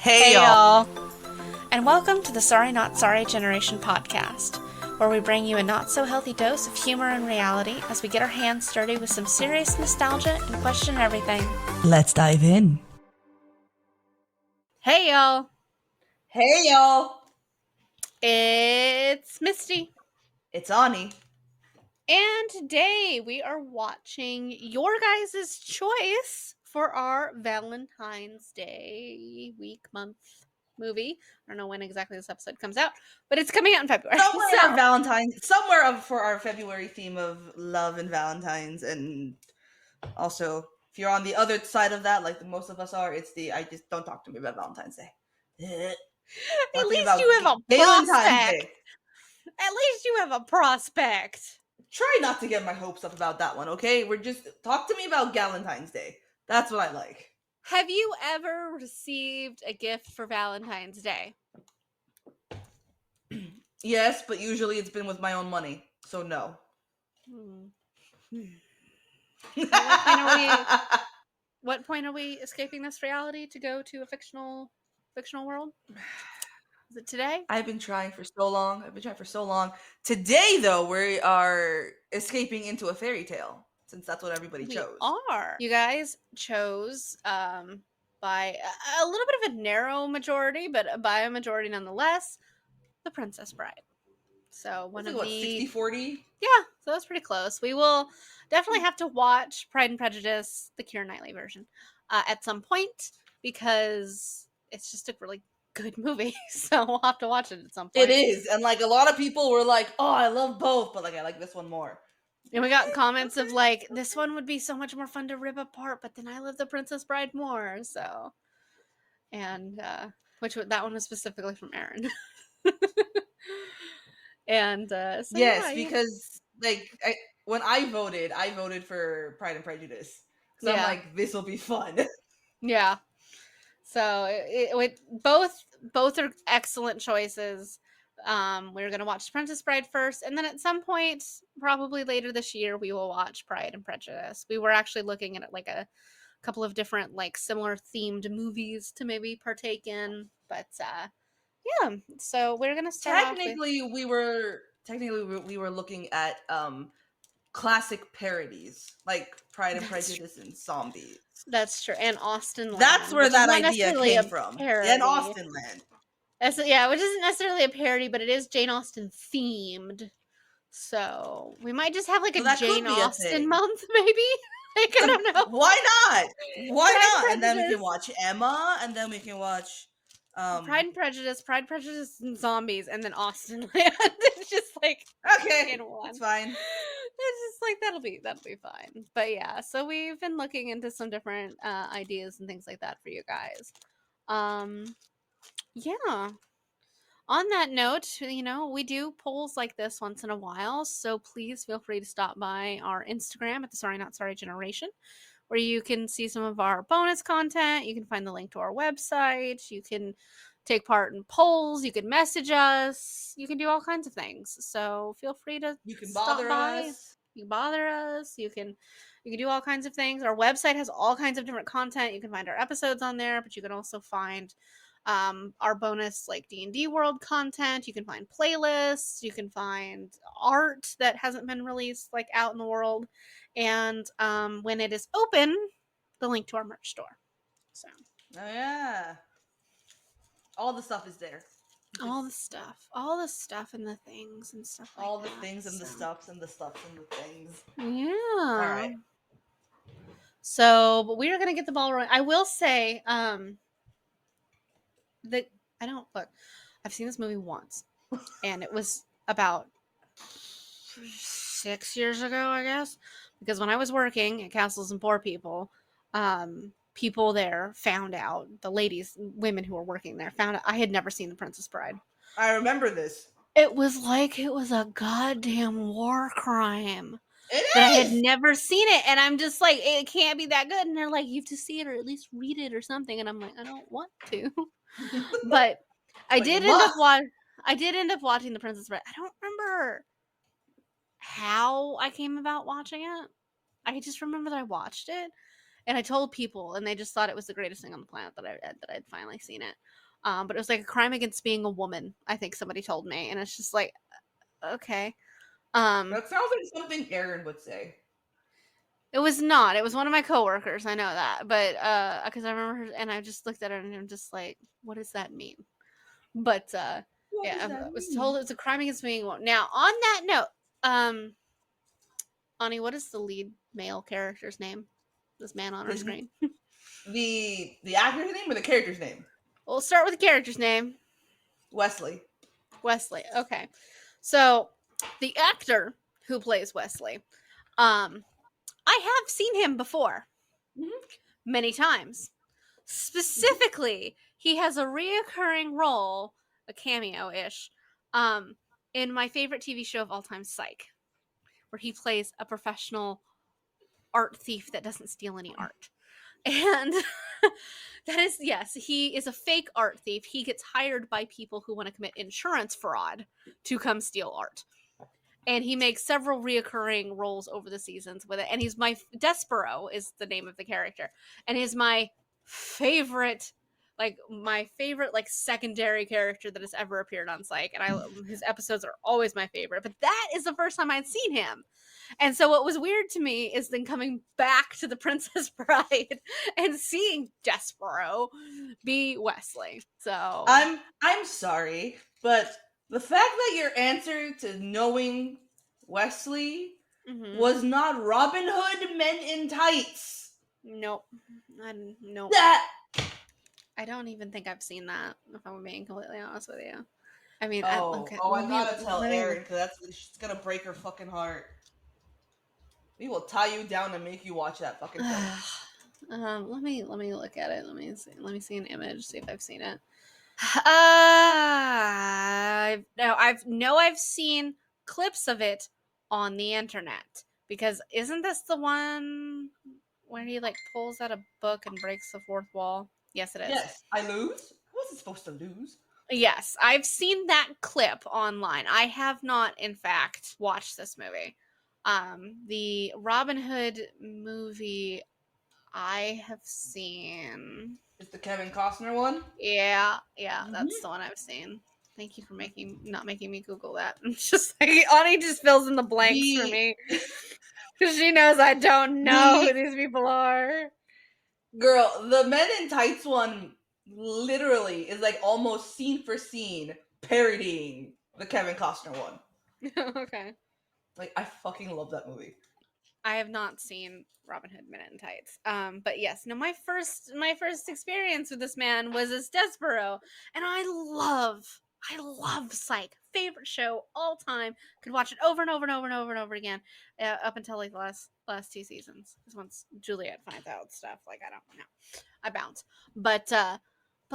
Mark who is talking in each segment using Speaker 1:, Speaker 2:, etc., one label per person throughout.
Speaker 1: Hey y'all, and welcome to the Sorry Not Sorry Generation podcast, where we bring you a not-so-healthy dose of humor and reality as we get our hands dirty with some serious nostalgia and question everything.
Speaker 2: Let's dive in.
Speaker 1: Hey y'all,
Speaker 3: Hey y'all,
Speaker 1: it's Misty,
Speaker 3: it's Ani.
Speaker 1: and today we are watching your guys' choice for our Valentine's Day week, month movie. I don't know when exactly this episode comes out, but it's coming out in February.
Speaker 3: Somewhere for our February theme of love and Valentine's, and also if you're on the other side of that, like most of us are, it's the I just don't talk to me about Valentine's Day.
Speaker 1: At least you have a prospect. At least you have a prospect.
Speaker 3: Try not to get my hopes up about that one, okay? We're just talk to me about Valentine's Day. That's what I like.
Speaker 1: Have you ever received a gift for Valentine's Day?
Speaker 3: Yes, but usually it's been with my own money, so no.
Speaker 1: What point are we escaping this reality to go to a fictional world? Is it today?
Speaker 3: I've been trying for so long. Today, though, we are escaping into a fairy tale, since that's what everybody chose.
Speaker 1: You guys chose by a little bit of a narrow majority, but by a majority nonetheless, The Princess Bride. So one of the
Speaker 3: 60-40?
Speaker 1: Yeah, so that's pretty close. We will definitely have to watch Pride and Prejudice, the Keira Knightley version, at some point, because it's just a really good movie. So we'll have to watch it at some point.
Speaker 3: It is, and like a lot of people were like, "Oh, I love both," but like I like this one more.
Speaker 1: And we got comments of like, "This one would be so much more fun to rip apart, but then I love The Princess Bride more." So, and that one was specifically from Aaron. And so
Speaker 3: yes,
Speaker 1: yeah,
Speaker 3: because like when I voted for Pride and Prejudice because I'm like, this will be fun.
Speaker 1: Yeah. So both are excellent choices. We're gonna watch Princess Bride first, and then at some point, probably later this year, we will watch Pride and Prejudice. We were actually looking at like a couple of different like similar themed movies to maybe partake in, but yeah. So we're gonna start.
Speaker 3: Technically, we were looking at classic parodies like Pride and Prejudice and Zombies.
Speaker 1: That's true, and Austin Land.
Speaker 3: That's where that idea came from. And Austin Land.
Speaker 1: Which isn't necessarily a parody, but it is Jane Austen themed. So we might just have like a Jane Austen month, maybe. Like, I don't know.
Speaker 3: Why not? Why not? And then we can watch Emma, and then we can watch
Speaker 1: Pride and Prejudice, and Zombies, and then Austen Land. It's just like
Speaker 3: okay, it's fine.
Speaker 1: It's just like that'll be fine. But yeah, so we've been looking into some different ideas and things like that for you guys. Yeah. On that note, we do polls like this once in a while, so please feel free to stop by our Instagram at the Sorry Not Sorry Generation, where you can see some of our bonus content. You can find the link to our website. You can take part in polls. You can message us. You can do all kinds of things. So feel free to
Speaker 3: bother us.
Speaker 1: You can bother us. You can do all kinds of things. Our website has all kinds of different content. You can find our episodes on there, but you can also find our bonus like D&D world content. You can find playlists, you can find art that hasn't been released like out in the world, and when it is open, the link to our merch store. So
Speaker 3: yeah, all the stuff is there.
Speaker 1: All the stuff and the things and stuff like
Speaker 3: all the things and the stuffs and the stuffs and the things.
Speaker 1: Yeah.
Speaker 3: All right.
Speaker 1: So, but we are gonna get the ball rolling. I will say, I've seen this movie once, and it was about 6 years ago, I guess, because when I was working at Castles and Poor People, people there found out, women who were working there found out I had never seen The Princess Bride.
Speaker 3: I remember this.
Speaker 1: It was like it was a goddamn war crime.
Speaker 3: But
Speaker 1: I had never seen it, and I'm just like, it can't be that good. And they're like, you have to see it or at least read it or something. And I'm like, I don't want to. But I did end up watching The Princess Bride. I don't remember how I came about watching it. I just remember that I watched it, and I told people, and they just thought it was the greatest thing on the planet that I'd finally seen it. But it was like a crime against being a woman. I think somebody told me, and it's just like, okay. Um,
Speaker 3: That sounds like something Aaron would say.
Speaker 1: it was not. It was one of my coworkers. I know that, but because I remember, and I just looked at her and I'm just like, what does that mean? But
Speaker 3: What
Speaker 1: yeah,
Speaker 3: does
Speaker 1: I
Speaker 3: that
Speaker 1: was
Speaker 3: mean?
Speaker 1: told it's a crime against being a woman. Now, on that note, Ani, what is the lead male character's name? This man on our
Speaker 3: The
Speaker 1: screen.
Speaker 3: the actor's name or the character's name?
Speaker 1: We'll start with the character's name,
Speaker 3: Wesley.
Speaker 1: Wesley. Okay, so the actor who plays Wesley, um, I have seen him before
Speaker 3: Mhm.
Speaker 1: many times. Specifically, he has a reoccurring role, a cameo-ish, um, in my favorite TV show of all time, Psych, where he plays a professional art thief that doesn't steal any art. And that is, yes, he is a fake art thief. He gets hired by people who want to commit insurance fraud to come steal art. And he makes several reoccurring roles over the seasons with it. And he's my Despero is the name of the character, and he's my favorite, like secondary character that has ever appeared on Psych. And his episodes are always my favorite. But that is the first time I'd seen him. And so what was weird to me is then coming back to The Princess Bride and seeing Despero be Wesley. So,
Speaker 3: I'm sorry, but the fact that your answer to knowing Wesley
Speaker 1: mhm.
Speaker 3: was not Robin Hood Men in Tights.
Speaker 1: Nope. Nope.
Speaker 3: That
Speaker 1: I don't even think I've seen that, if I'm being completely honest with you. I mean, okay,
Speaker 3: I gotta tell Erin because she's gonna break her fucking heart. We will tie you down and make you watch that fucking thing.
Speaker 1: let me look at it. Let me see an image, see if I've seen it. I've seen clips of it on the internet, because isn't this the one where he like pulls out a book and breaks the fourth wall? Yes, it is.
Speaker 3: Yes, I lose. I wasn't supposed to lose.
Speaker 1: Yes, I've seen that clip online. I have not, in fact, watched this movie. The Robin Hood movie I have seen.
Speaker 3: It's the Kevin Costner one.
Speaker 1: Yeah, that's
Speaker 3: Mm-hmm.
Speaker 1: the one I've seen. Thank you for not making me Google that. I'm just like, Ani just fills in the blanks for
Speaker 3: The
Speaker 1: me because she knows I don't know
Speaker 3: the
Speaker 1: who these people are.
Speaker 3: girl, the Men in Tights one literally is like almost scene for scene parodying the Kevin Costner one.
Speaker 1: Okay.
Speaker 3: Like I fucking love that movie.
Speaker 1: I have not seen Robin Hood Men in Tights. But yes, no, my first experience with this man was as Despero, and I love Psych. Favorite show all time. Could watch it over and over and over and over and over again, up until like the last two seasons. Because once Juliet finds out stuff, like I don't know, I bounce. But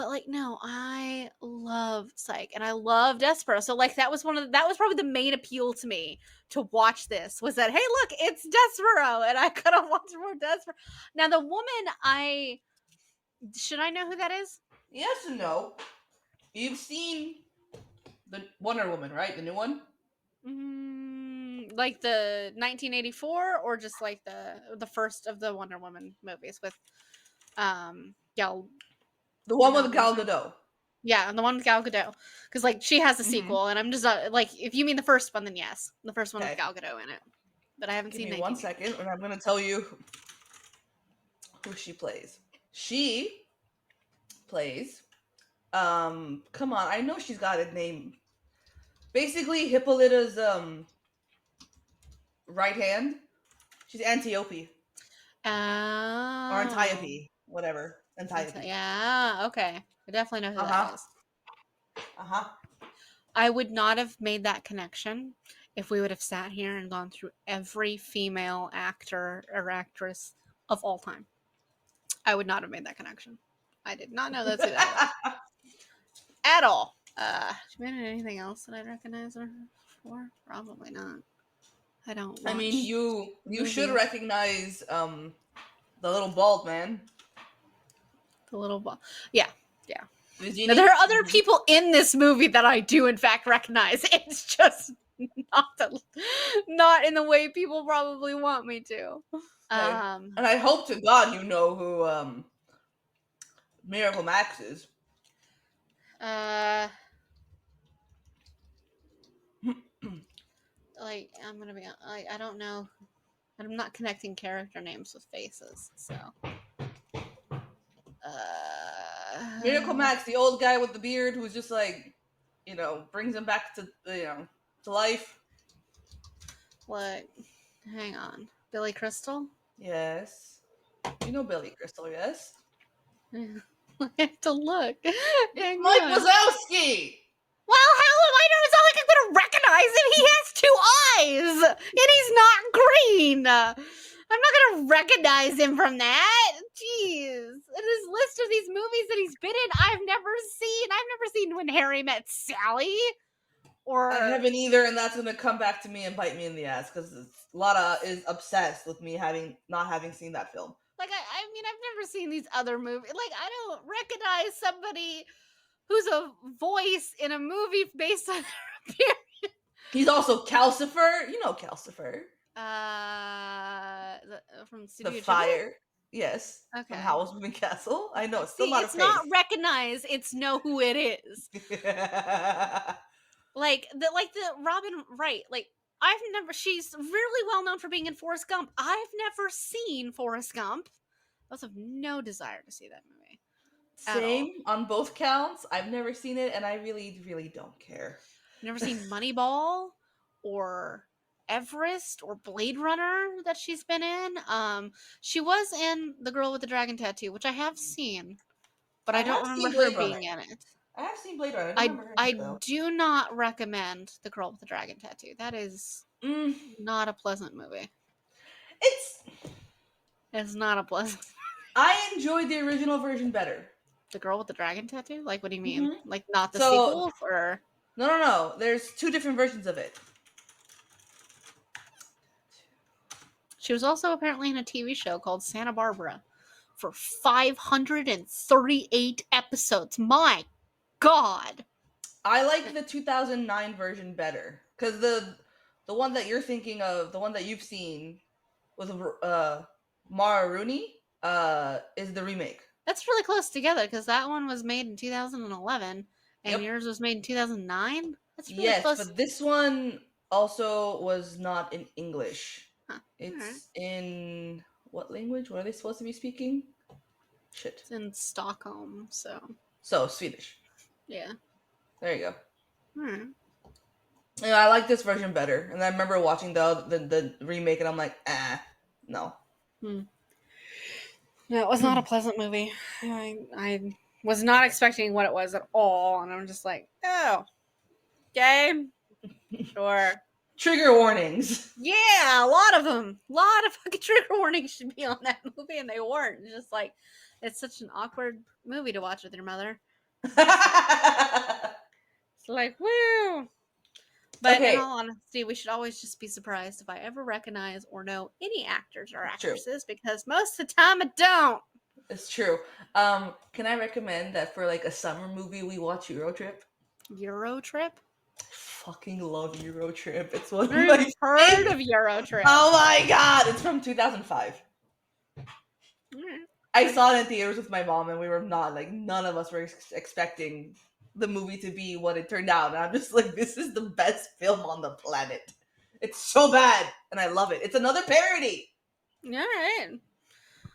Speaker 1: like no, I love Psych and I love Despero. So like that was that was probably the main appeal to me to watch this, was that, hey, look, it's Despero, and I could have watched more Despero. Now the woman, I should I know who that is?
Speaker 3: Yes and no. You've seen the Wonder Woman, right? The new one.
Speaker 1: Like the 1984, or just like the first of the Wonder Woman movies with Gal,
Speaker 3: The one
Speaker 1: not
Speaker 3: with
Speaker 1: what is
Speaker 3: Gal
Speaker 1: her,
Speaker 3: Gadot.
Speaker 1: yeah, the one with Gal Gadot, because like she has a
Speaker 3: Mm-hmm.
Speaker 1: sequel, and I'm just like, if you mean the first one, then yes, the first one with
Speaker 3: Okay.
Speaker 1: Gal Gadot in it, but I haven't
Speaker 3: Give
Speaker 1: seen
Speaker 3: me 1
Speaker 1: 1984.
Speaker 3: second, and I'm gonna tell you who she plays. She plays. Come on, I know she's got a name. Basically, Hippolyta's right hand. She's Antiope or
Speaker 1: Oh,
Speaker 3: Antiope, whatever. Antiope.
Speaker 1: yeah, okay, I definitely know who
Speaker 3: Uh
Speaker 1: that
Speaker 3: huh.
Speaker 1: is.
Speaker 3: Uh huh.
Speaker 1: I would not have made that connection if we would have sat here and gone through every female actor or actress of all time. I would not have made that connection. I did not know that's who that was at all. She made anything else that I'd recognize her for? Probably not. I don't
Speaker 3: I mean,
Speaker 1: watch
Speaker 3: you should
Speaker 1: movies.
Speaker 3: recognize the little bald man.
Speaker 1: The little ball. Yeah, yeah. Now there
Speaker 3: Vizini.
Speaker 1: are other
Speaker 3: Mm-hmm.
Speaker 1: people in this movie that I do in fact recognize. It's just not in the way people probably want me to. Um,
Speaker 3: And I hope to God you know who Miracle Max is.
Speaker 1: uh, like I'm gonna be like I don't know. I'm not connecting character names with faces, so.
Speaker 3: Miracle
Speaker 1: Uh,
Speaker 3: Max, the old guy with the beard who's just like, brings him back to to life.
Speaker 1: what? Hang on, Billy Crystal.
Speaker 3: Yes. You know Billy Crystal, yes?
Speaker 1: I have to look. Hang
Speaker 3: Mike
Speaker 1: on.
Speaker 3: Wazowski!
Speaker 1: Well, how am I know? It's not like I'm gonna recognize him. He has 2 eyes, and he's not green. I'm not gonna recognize him from that. Jeez. And his list of these movies that he's been in, I've never seen. I've never seen When Harry Met Sally,
Speaker 3: I
Speaker 1: or
Speaker 3: haven't either, and that's gonna come back to me and bite me in the ass because Lotta is obsessed with me not having seen that film.
Speaker 1: like I mean, I've never seen these other movies. Like I don't recognize somebody who's a voice in a movie based on their appearance.
Speaker 3: He's also Calcifer. You know Calcifer.
Speaker 1: From
Speaker 3: The
Speaker 1: Studio Ghibli.
Speaker 3: fire. Yes. From
Speaker 1: Okay.
Speaker 3: Howl's Moving Castle. I know, it's still
Speaker 1: See,
Speaker 3: not a
Speaker 1: it's not
Speaker 3: face.
Speaker 1: recognize, it's know who it is. Like the Robin Wright, like I've never she's really well known for being in Forrest Gump. I've never seen Forrest Gump. I also have no desire to see that movie at all.
Speaker 3: Same on both counts. I've never seen it, and I really, really don't care.
Speaker 1: I've never seen Moneyball or Everest or Blade Runner that she's been in. She was in The Girl with the Dragon Tattoo, which I have seen, but
Speaker 3: I
Speaker 1: I don't
Speaker 3: have
Speaker 1: remember
Speaker 3: seen
Speaker 1: her
Speaker 3: Blade Runner.
Speaker 1: being in it.
Speaker 3: I have seen Blade Runner. I don't
Speaker 1: I
Speaker 3: remember her in
Speaker 1: I
Speaker 3: it though.
Speaker 1: do not recommend The Girl with the Dragon Tattoo. That is
Speaker 3: Mm,
Speaker 1: not a pleasant movie.
Speaker 3: it's.
Speaker 1: It's not a pleasant.
Speaker 3: I enjoyed the original version better.
Speaker 1: The Girl with the Dragon Tattoo? Like, what do you mean?
Speaker 3: Hmm.
Speaker 1: Like, not the
Speaker 3: So
Speaker 1: sequels, or
Speaker 3: no, no, no. There's two different versions of it.
Speaker 1: she was also apparently in a TV show called Santa Barbara for 538 episodes. My God.
Speaker 3: I like the 2009 version better because the one that you're thinking of, the one that you've seen with Mara Rooney, is the remake.
Speaker 1: That's really close together because that one was made in 2011 and
Speaker 3: Yep.
Speaker 1: yours was made in 2009. That's really
Speaker 3: Yes,
Speaker 1: close.
Speaker 3: but this one also was not in English.
Speaker 1: Huh. All right.
Speaker 3: It's in what language? What are they supposed to be speaking? Shit.
Speaker 1: It's in Stockholm, so
Speaker 3: So Swedish.
Speaker 1: yeah.
Speaker 3: There you go.
Speaker 1: All right.
Speaker 3: Yeah, I like this version better. And I remember watching the remake, and I'm like, no.
Speaker 1: Hmm. No, it was not a pleasant movie. I was not expecting what it was at all, and I'm just like, oh, okay, sure.
Speaker 3: Trigger warnings.
Speaker 1: Yeah, a lot of them. A lot of fucking trigger warnings should be on that movie, and they weren't. It's just like, it's such an awkward movie to watch with your mother. It's like, woo. But in
Speaker 3: Okay,
Speaker 1: all honesty, we should always just be surprised if I ever recognize or know any actors or
Speaker 3: true.
Speaker 1: actresses, because most of the time I don't.
Speaker 3: It's true. Can I recommend that for like a summer movie we watch Eurotrip?
Speaker 1: Euro Trip?
Speaker 3: Fucking love Eurotrip. It's one of
Speaker 1: I've
Speaker 3: my
Speaker 1: heard
Speaker 3: favorite.
Speaker 1: of Euro Trip.
Speaker 3: Oh my god! It's from 2005.
Speaker 1: Mm.
Speaker 3: I saw it in theaters with my mom, and we were not like none of us were expecting the movie to be what it turned out. And I'm just like, this is the best film on the planet. It's so bad, and I love it. It's another parody
Speaker 1: All right.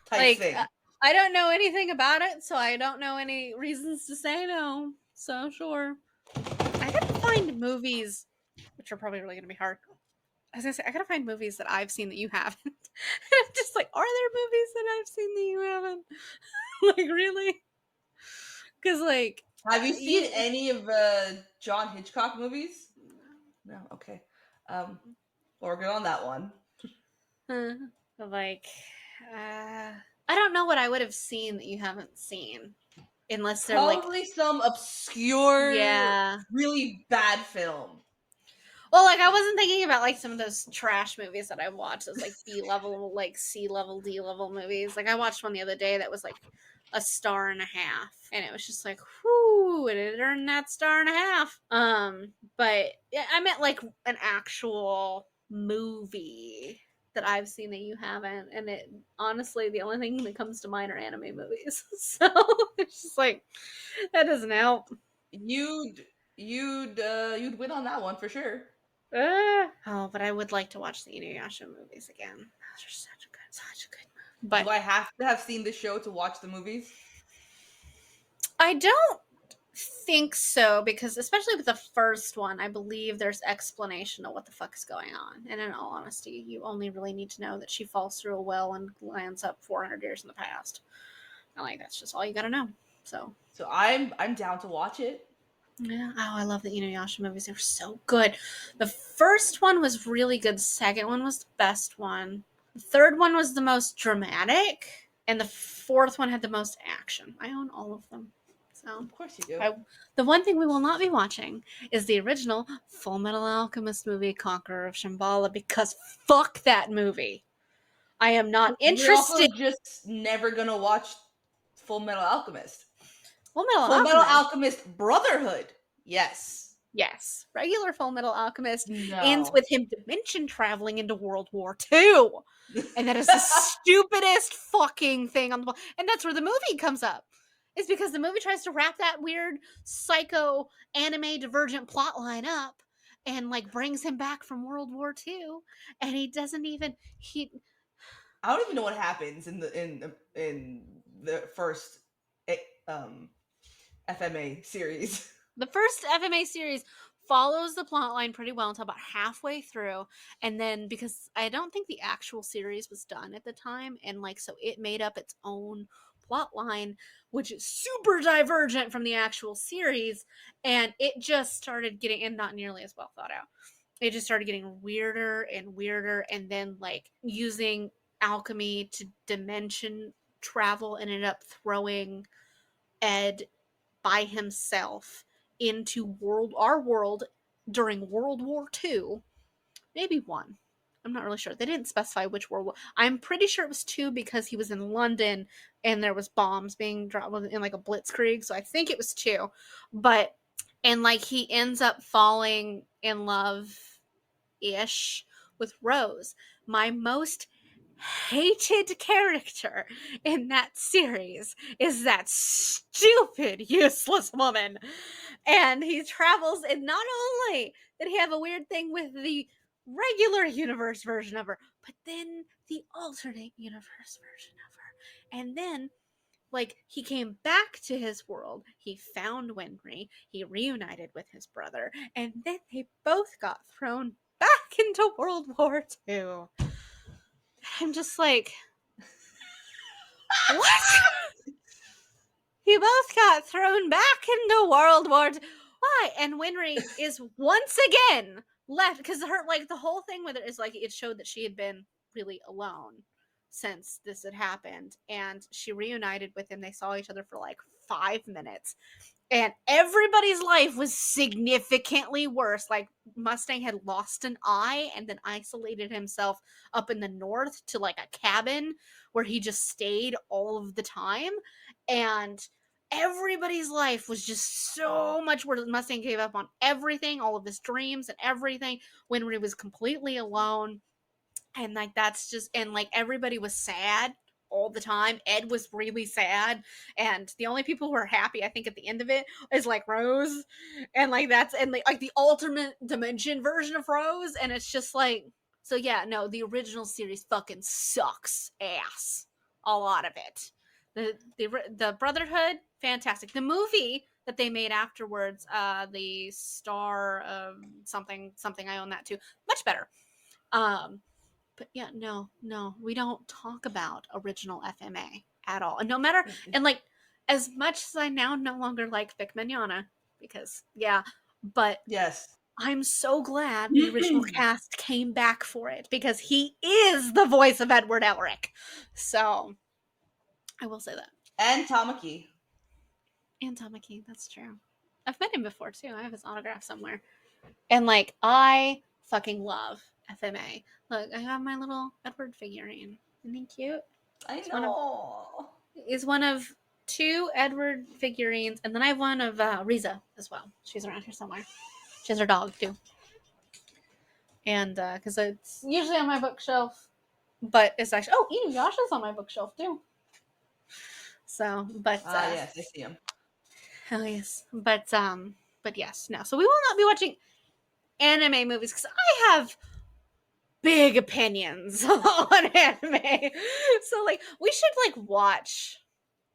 Speaker 3: type
Speaker 1: Like,
Speaker 3: thing.
Speaker 1: I don't know anything about it, so I don't know any reasons to say no. So, sure. I gotta find movies, which are probably really gonna be hard. I was gonna say, I gotta find movies that I've seen that you haven't. And I'm just like, are there movies that I've seen that you haven't? Like, really? Because, like,
Speaker 3: Have you seen
Speaker 1: you.
Speaker 3: any of John Hitchcock movies? No. Okay. Well, we're good on that one.
Speaker 1: Like, I don't know what I would have seen that you haven't seen. Unless they're like,
Speaker 3: Probably some obscure,
Speaker 1: yeah.
Speaker 3: really bad film.
Speaker 1: Well, like I wasn't thinking about like some of those trash movies that I watched, those like B level, like C level, D level movies. Like I watched one the other day that was like a star and a half, and it was just like, whoo, and it earned that star and a half. But yeah, I meant like an actual movie that I've seen that you haven't, and it honestly the only thing that comes to mind are anime movies. So it's just like that doesn't help.
Speaker 3: You'd you'd win on that one for sure.
Speaker 1: Oh, but I would like to watch the Inuyasha movies again. Those are such a good movie. But
Speaker 3: Do I have to have seen the show to watch the movies?
Speaker 1: I don't think so because especially with the first one, I believe there's explanation of what the fuck is going on. And in all honesty, you only really need to know that she falls through a well and lands up 400 years in the past. And like that's just all you gotta know. So
Speaker 3: So I'm down to watch it.
Speaker 1: yeah. Oh, I love the Inuyasha movies. They were so good. The first one was really good. The second one was the best one. The third one was the most dramatic. And the fourth one had the most action. I own all of them. So
Speaker 3: Of course you do.
Speaker 1: the one thing we will not be watching is the original Full Metal Alchemist movie, Conqueror of Shambhala, because fuck that movie. I am not
Speaker 3: You're
Speaker 1: interested.
Speaker 3: also just never gonna watch Full Metal Alchemist.
Speaker 1: Full Metal
Speaker 3: Full Metal
Speaker 1: Alchemist.
Speaker 3: Alchemist Brotherhood. Yes.
Speaker 1: Yes, regular Full Metal Alchemist ends
Speaker 3: No.
Speaker 1: with him dimension traveling into World War II. And that is the stupidest fucking thing on the planet. And that's where the movie comes up. Is because the movie tries to wrap that weird psycho anime divergent plot line up and like brings him back from World War II. And he doesn't even he
Speaker 3: I don't even know what happens in the first eh, um FMA series.
Speaker 1: the first FMA series follows the plot line pretty well until about halfway through, and then because I don't think the actual series was done at the time, and like so it made up its own plot line, which is super divergent from the actual series, and it just started getting and not nearly as well thought out. It just started getting weirder and weirder, and then like using alchemy to dimension travel ended up throwing Ed by himself into our world during World War II, maybe one. I'm not really sure. They didn't specify which world. I'm pretty sure it was two because he was in London and there was bombs being dropped in like a blitzkrieg. So I think it was two. But and like he ends up falling in love ish with Rose, my most hated character in that series is that stupid, useless woman. And he travels, and not only did he have a weird thing with the regular universe version of her, but then the alternate universe version of her. And then like he came back to his world, he found Winry, he reunited with his brother, and then they both got thrown back into World War II. I'm just like, what? You both got thrown back into World War II. Why? And Winry is once again left because her like the whole thing with it is like it showed that she had been really alone since this had happened, and she reunited with him. They saw each other for like 5 minutes, and everybody's life was significantly worse. Like Mustang had lost an eye and then isolated himself up in the north to like a cabin where he just stayed all of the time, and everybody's life was just so much worse. Mustang gave up on everything, all of his dreams and everything, when he was completely alone. And like that's just and like everybody was sad all the time. Ed was really sad, and the only people who are happy I think at the end of it is like Rose, and like that's and like the alternate dimension version of Rose. And it's just like, so yeah, no, the original series fucking sucks ass, a lot of it. The Brotherhood, fantastic. The movie that they made afterwards, the Star something something, I own that too, much better. But yeah, no, we don't talk about original FMA at all. And no matter, and like, as much as I now no longer like Vic Mignogna, because, yeah, but
Speaker 3: Yes.
Speaker 1: I'm so glad the original cast came back for it because he is the voice of Edward Elric. So I will say that.
Speaker 3: And Tamaki.
Speaker 1: And Tamaki, that's true. I've met him before too. I have his autograph somewhere. And like, I fucking love FMA. Look, I have my little Edward figurine. Isn't he cute?
Speaker 3: I
Speaker 1: It's one of
Speaker 3: know.
Speaker 1: is one of two Edward figurines, and then I have one of Riza as well. She's around here somewhere. She has her dog too, and because it's usually on my bookshelf, but it's actually Eating Josh is on my bookshelf too. So,
Speaker 3: Ah, yes, I see him.
Speaker 1: oh yes, but yes, no. So we will not be watching anime movies because I have big opinions on anime. So like we should like watch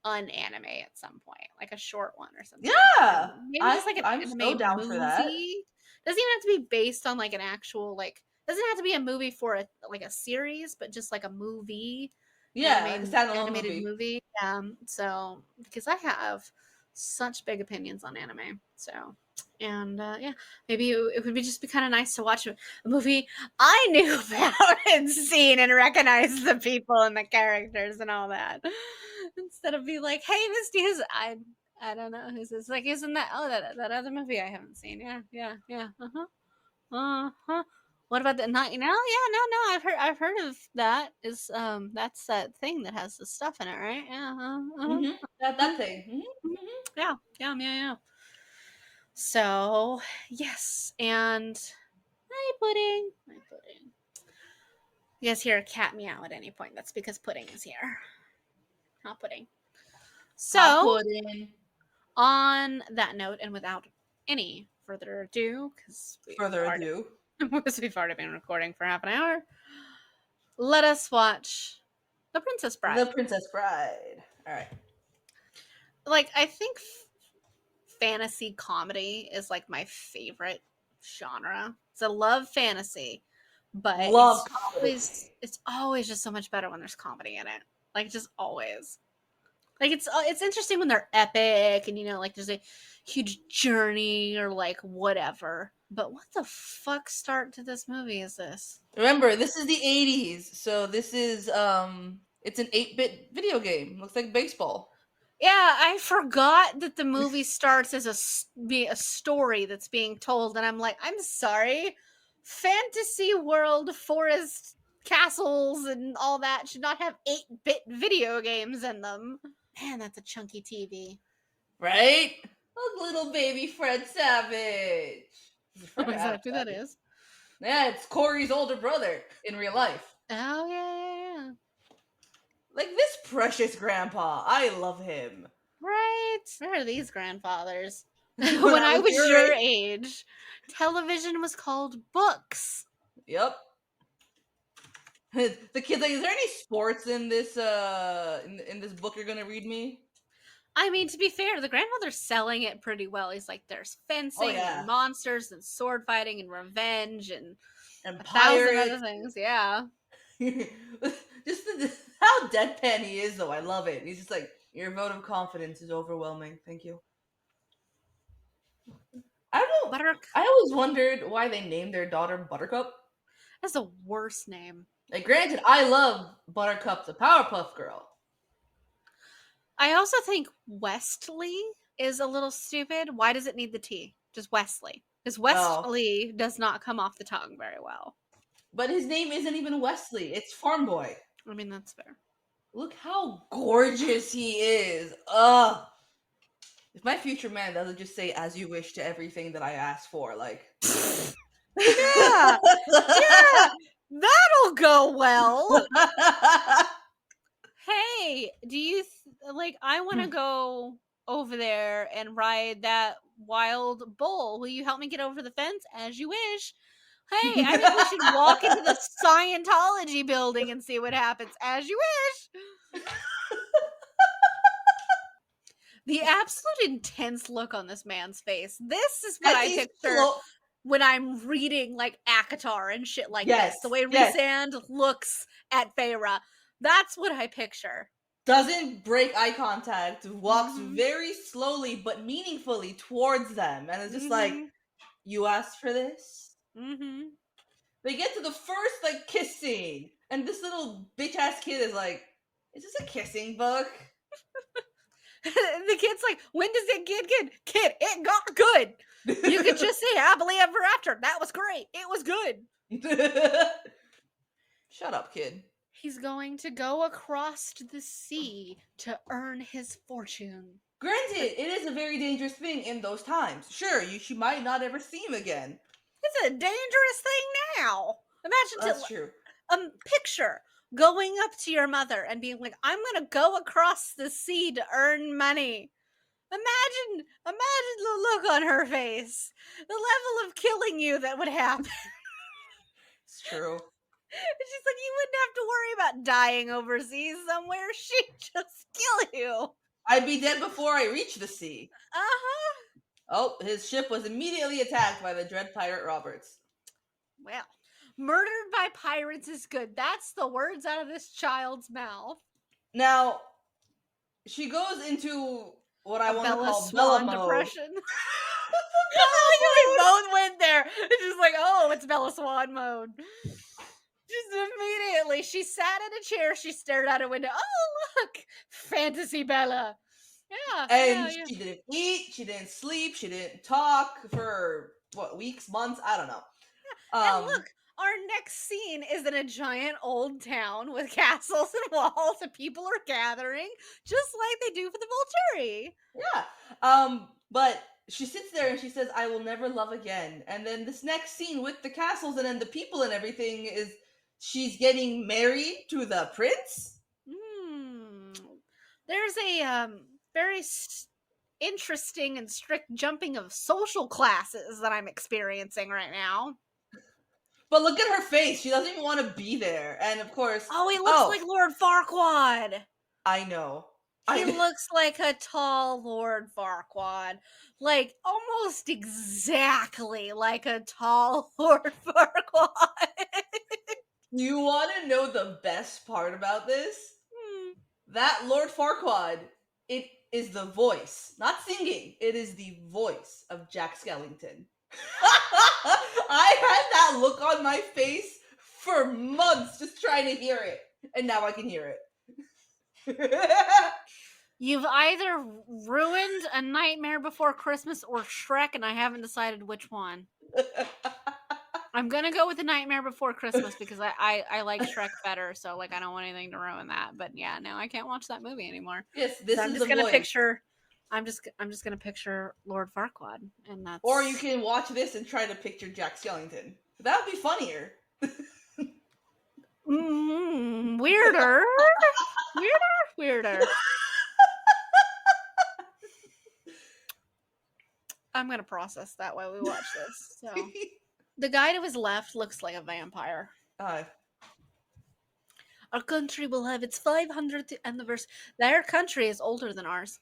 Speaker 1: an anime at some point, like a short one or something.
Speaker 3: Yeah,
Speaker 1: Maybe just like an
Speaker 3: I'm so
Speaker 1: anime
Speaker 3: down for that.
Speaker 1: movie. Doesn't even have to be based on like an actual like. Doesn't have to be a movie for a series, but just like a movie,
Speaker 3: Yeah, like a standalone
Speaker 1: animated
Speaker 3: movie.
Speaker 1: movie. So because I have such big opinions on anime, so and yeah, maybe it would be just be kind of nice to watch a movie I knew about and seen and recognized the people and the characters and all that. Instead of be like, hey, Misty, I don't know who's this. Like, isn't that that other movie I haven't seen? Yeah. Uh-huh. What about the not? Yeah, no. I've heard of that. Is that's that thing that has the stuff in it, right? Yeah.
Speaker 3: That thing.
Speaker 1: Mhm. Yeah. So yes, and hi pudding. You guys hear a cat meow at any point? That's because Pudding is here, not Pudding.
Speaker 3: Hot
Speaker 1: So
Speaker 3: pudding.
Speaker 1: on that note, and without any further ado,
Speaker 3: Further ado,
Speaker 1: because we've already been recording for half an hour, let us watch The Princess
Speaker 3: The
Speaker 1: Bride.
Speaker 3: Princess Bride. All right.
Speaker 1: Like, I think fantasy comedy is like my favorite genre. So I love fantasy, but
Speaker 3: Love comedy.
Speaker 1: it's always just so much better when there's comedy in it. Like just always. Like it's interesting when they're epic and like there's a huge journey or like whatever. But what the fuck start to this movie is this?
Speaker 3: Remember, this is the 80s, so this is it's an 8-bit video game. Looks like baseball.
Speaker 1: Yeah, I forgot that the movie starts as be a story that's being told, and I'm like, I'm sorry, fantasy world, forest, castles, and all that should not have 8-bit video games in them. Man, that's a chunky TV.
Speaker 3: Right? Look, little baby Fred Savage. Is it Fred or
Speaker 1: Is
Speaker 3: Adam
Speaker 1: that who that
Speaker 3: Savage?
Speaker 1: is?
Speaker 3: Yeah, it's Corey's older brother in real life.
Speaker 1: Oh yeah.
Speaker 3: Like this precious grandpa. I love him.
Speaker 1: Right. Where are these grandfathers?
Speaker 3: When
Speaker 1: When
Speaker 3: I
Speaker 1: I
Speaker 3: was
Speaker 1: was
Speaker 3: your
Speaker 1: your
Speaker 3: age.
Speaker 1: age, television was called books.
Speaker 3: Yep. The kid's like, is there any sports in this in this book you're gonna read me?
Speaker 1: I mean, to be fair, the grandmother's selling it pretty well. He's like, there's
Speaker 3: Oh
Speaker 1: fencing and
Speaker 3: yeah.
Speaker 1: monsters and sword fighting and revenge and
Speaker 3: And
Speaker 1: 1,000 other
Speaker 3: pirates.
Speaker 1: things. Yeah.
Speaker 3: Just how deadpan he is though. I love it. He's just like, your vote of confidence is overwhelming. Thank you. I don't know.
Speaker 1: Buttercup.
Speaker 3: I always wondered why they named their daughter Buttercup.
Speaker 1: That's the worst name.
Speaker 3: Like, granted, I love Buttercup the Powerpuff Girl.
Speaker 1: I also think Westley is a little stupid. Why does it need the T? Just Wesley. Because
Speaker 3: Oh,
Speaker 1: Westley does not come off the tongue very well.
Speaker 3: but his name isn't even Wesley. It's Farm Boy.
Speaker 1: I mean, that's fair.
Speaker 3: Look how gorgeous he is. Ugh. If my future man doesn't just say "as you wish" to everything that I ask for, like,
Speaker 1: Yeah. Yeah. That'll go well. Hey, do you like I want to go over there and ride that wild bull. Will you help me get over the fence as you wish? Hey, I think we should walk into the Scientology building and see what happens as you wish. The absolute intense look on this man's face. This is what
Speaker 3: As
Speaker 1: I
Speaker 3: he's
Speaker 1: picture when I'm reading like ACOTAR and shit like
Speaker 3: yes,
Speaker 1: this. The way
Speaker 3: yes,
Speaker 1: Rhysand looks at Feyre. That's what I picture.
Speaker 3: doesn't break eye contact, walks
Speaker 1: Mhm.
Speaker 3: very slowly but meaningfully towards them, and it's just like,
Speaker 1: Mhm.
Speaker 3: you asked for this.
Speaker 1: Mhm.
Speaker 3: They get to the first like kiss scene, and this little bitch ass kid is like, "Is this a kissing book?"
Speaker 1: The kid's like, when does it get good? Kid, it got good. You could just say happily ever after. That was great. It was good.
Speaker 3: Shut up, kid.
Speaker 1: He's going to go across the sea to earn his fortune.
Speaker 3: Granted, it is a very dangerous thing in those times. Sure, she might not ever see him again.
Speaker 1: It's a dangerous thing now. Imagine
Speaker 3: That's true.
Speaker 1: picture going up to your mother and being like, "I'm gonna go across the sea to earn money." Imagine the look on her face, the level of killing you that would happen.
Speaker 3: It's true.
Speaker 1: She's like, "You wouldn't have to worry about dying overseas somewhere. She'd just kill you."
Speaker 3: I'd be dead before I reach the sea.
Speaker 1: Uh-huh.
Speaker 3: Oh, his ship was immediately attacked by the dread pirate Roberts.
Speaker 1: Well, murdered by pirates is good. That's the words out of this child's mouth.
Speaker 3: Now, she goes into what I
Speaker 1: A
Speaker 3: want to
Speaker 1: Bella
Speaker 3: call Bella
Speaker 1: Swan
Speaker 3: mode.
Speaker 1: depression.
Speaker 3: Bella
Speaker 1: I like how we
Speaker 3: mode!
Speaker 1: both went there. It's just like, oh, it's Bella Swan mode. Just immediately, she sat in a chair. She stared out a window. Oh, look, fantasy Bella. Yeah,
Speaker 3: And
Speaker 1: yeah, yeah.
Speaker 3: she didn't eat, she didn't sleep, she didn't talk for what, weeks, months? I don't know.
Speaker 1: And look, our next scene is in a giant old town with castles and walls, and people are gathering, just like they do for the Volturi.
Speaker 3: Yeah. But she sits there and she says, I will never love again. And then this next scene with the castles and then the people and everything is she's getting married to the prince.
Speaker 1: Hmm. There's a very interesting and strict jumping of social classes that I'm experiencing right now.
Speaker 3: But look at her face. She doesn't even want to be there. And of course,
Speaker 1: Oh, he looks
Speaker 3: oh,
Speaker 1: like Lord Farquaad.
Speaker 3: I know.
Speaker 1: He
Speaker 3: I
Speaker 1: looks like a tall Lord Farquaad. Like, almost exactly like a tall Lord Farquaad.
Speaker 3: You want to know the best part about this?
Speaker 1: Hmm.
Speaker 3: That Lord Farquaad, it is the voice, not singing. It is the voice of Jack Skellington. I had that look on my face for months just trying to hear it, and now I can hear it.
Speaker 1: You've either ruined A Nightmare Before Christmas or Shrek, and I haven't decided which one. I'm gonna go with The Nightmare Before Christmas because I like Shrek better, so like I don't want anything to ruin that. But yeah, no, I can't watch that movie anymore.
Speaker 3: Yes,
Speaker 1: So
Speaker 3: this
Speaker 1: I'm
Speaker 3: is
Speaker 1: just
Speaker 3: the
Speaker 1: gonna
Speaker 3: voice.
Speaker 1: picture I'm just gonna picture Lord Farquaad, and that's
Speaker 3: Or you can watch this and try to picture Jack Skellington. That would be funnier.
Speaker 1: weirder, weirder. I'm gonna process that while we watch this. So the guy to his left looks like a vampire.
Speaker 3: uh,
Speaker 1: Our country will have its 500th anniversary. Their country is older than ours.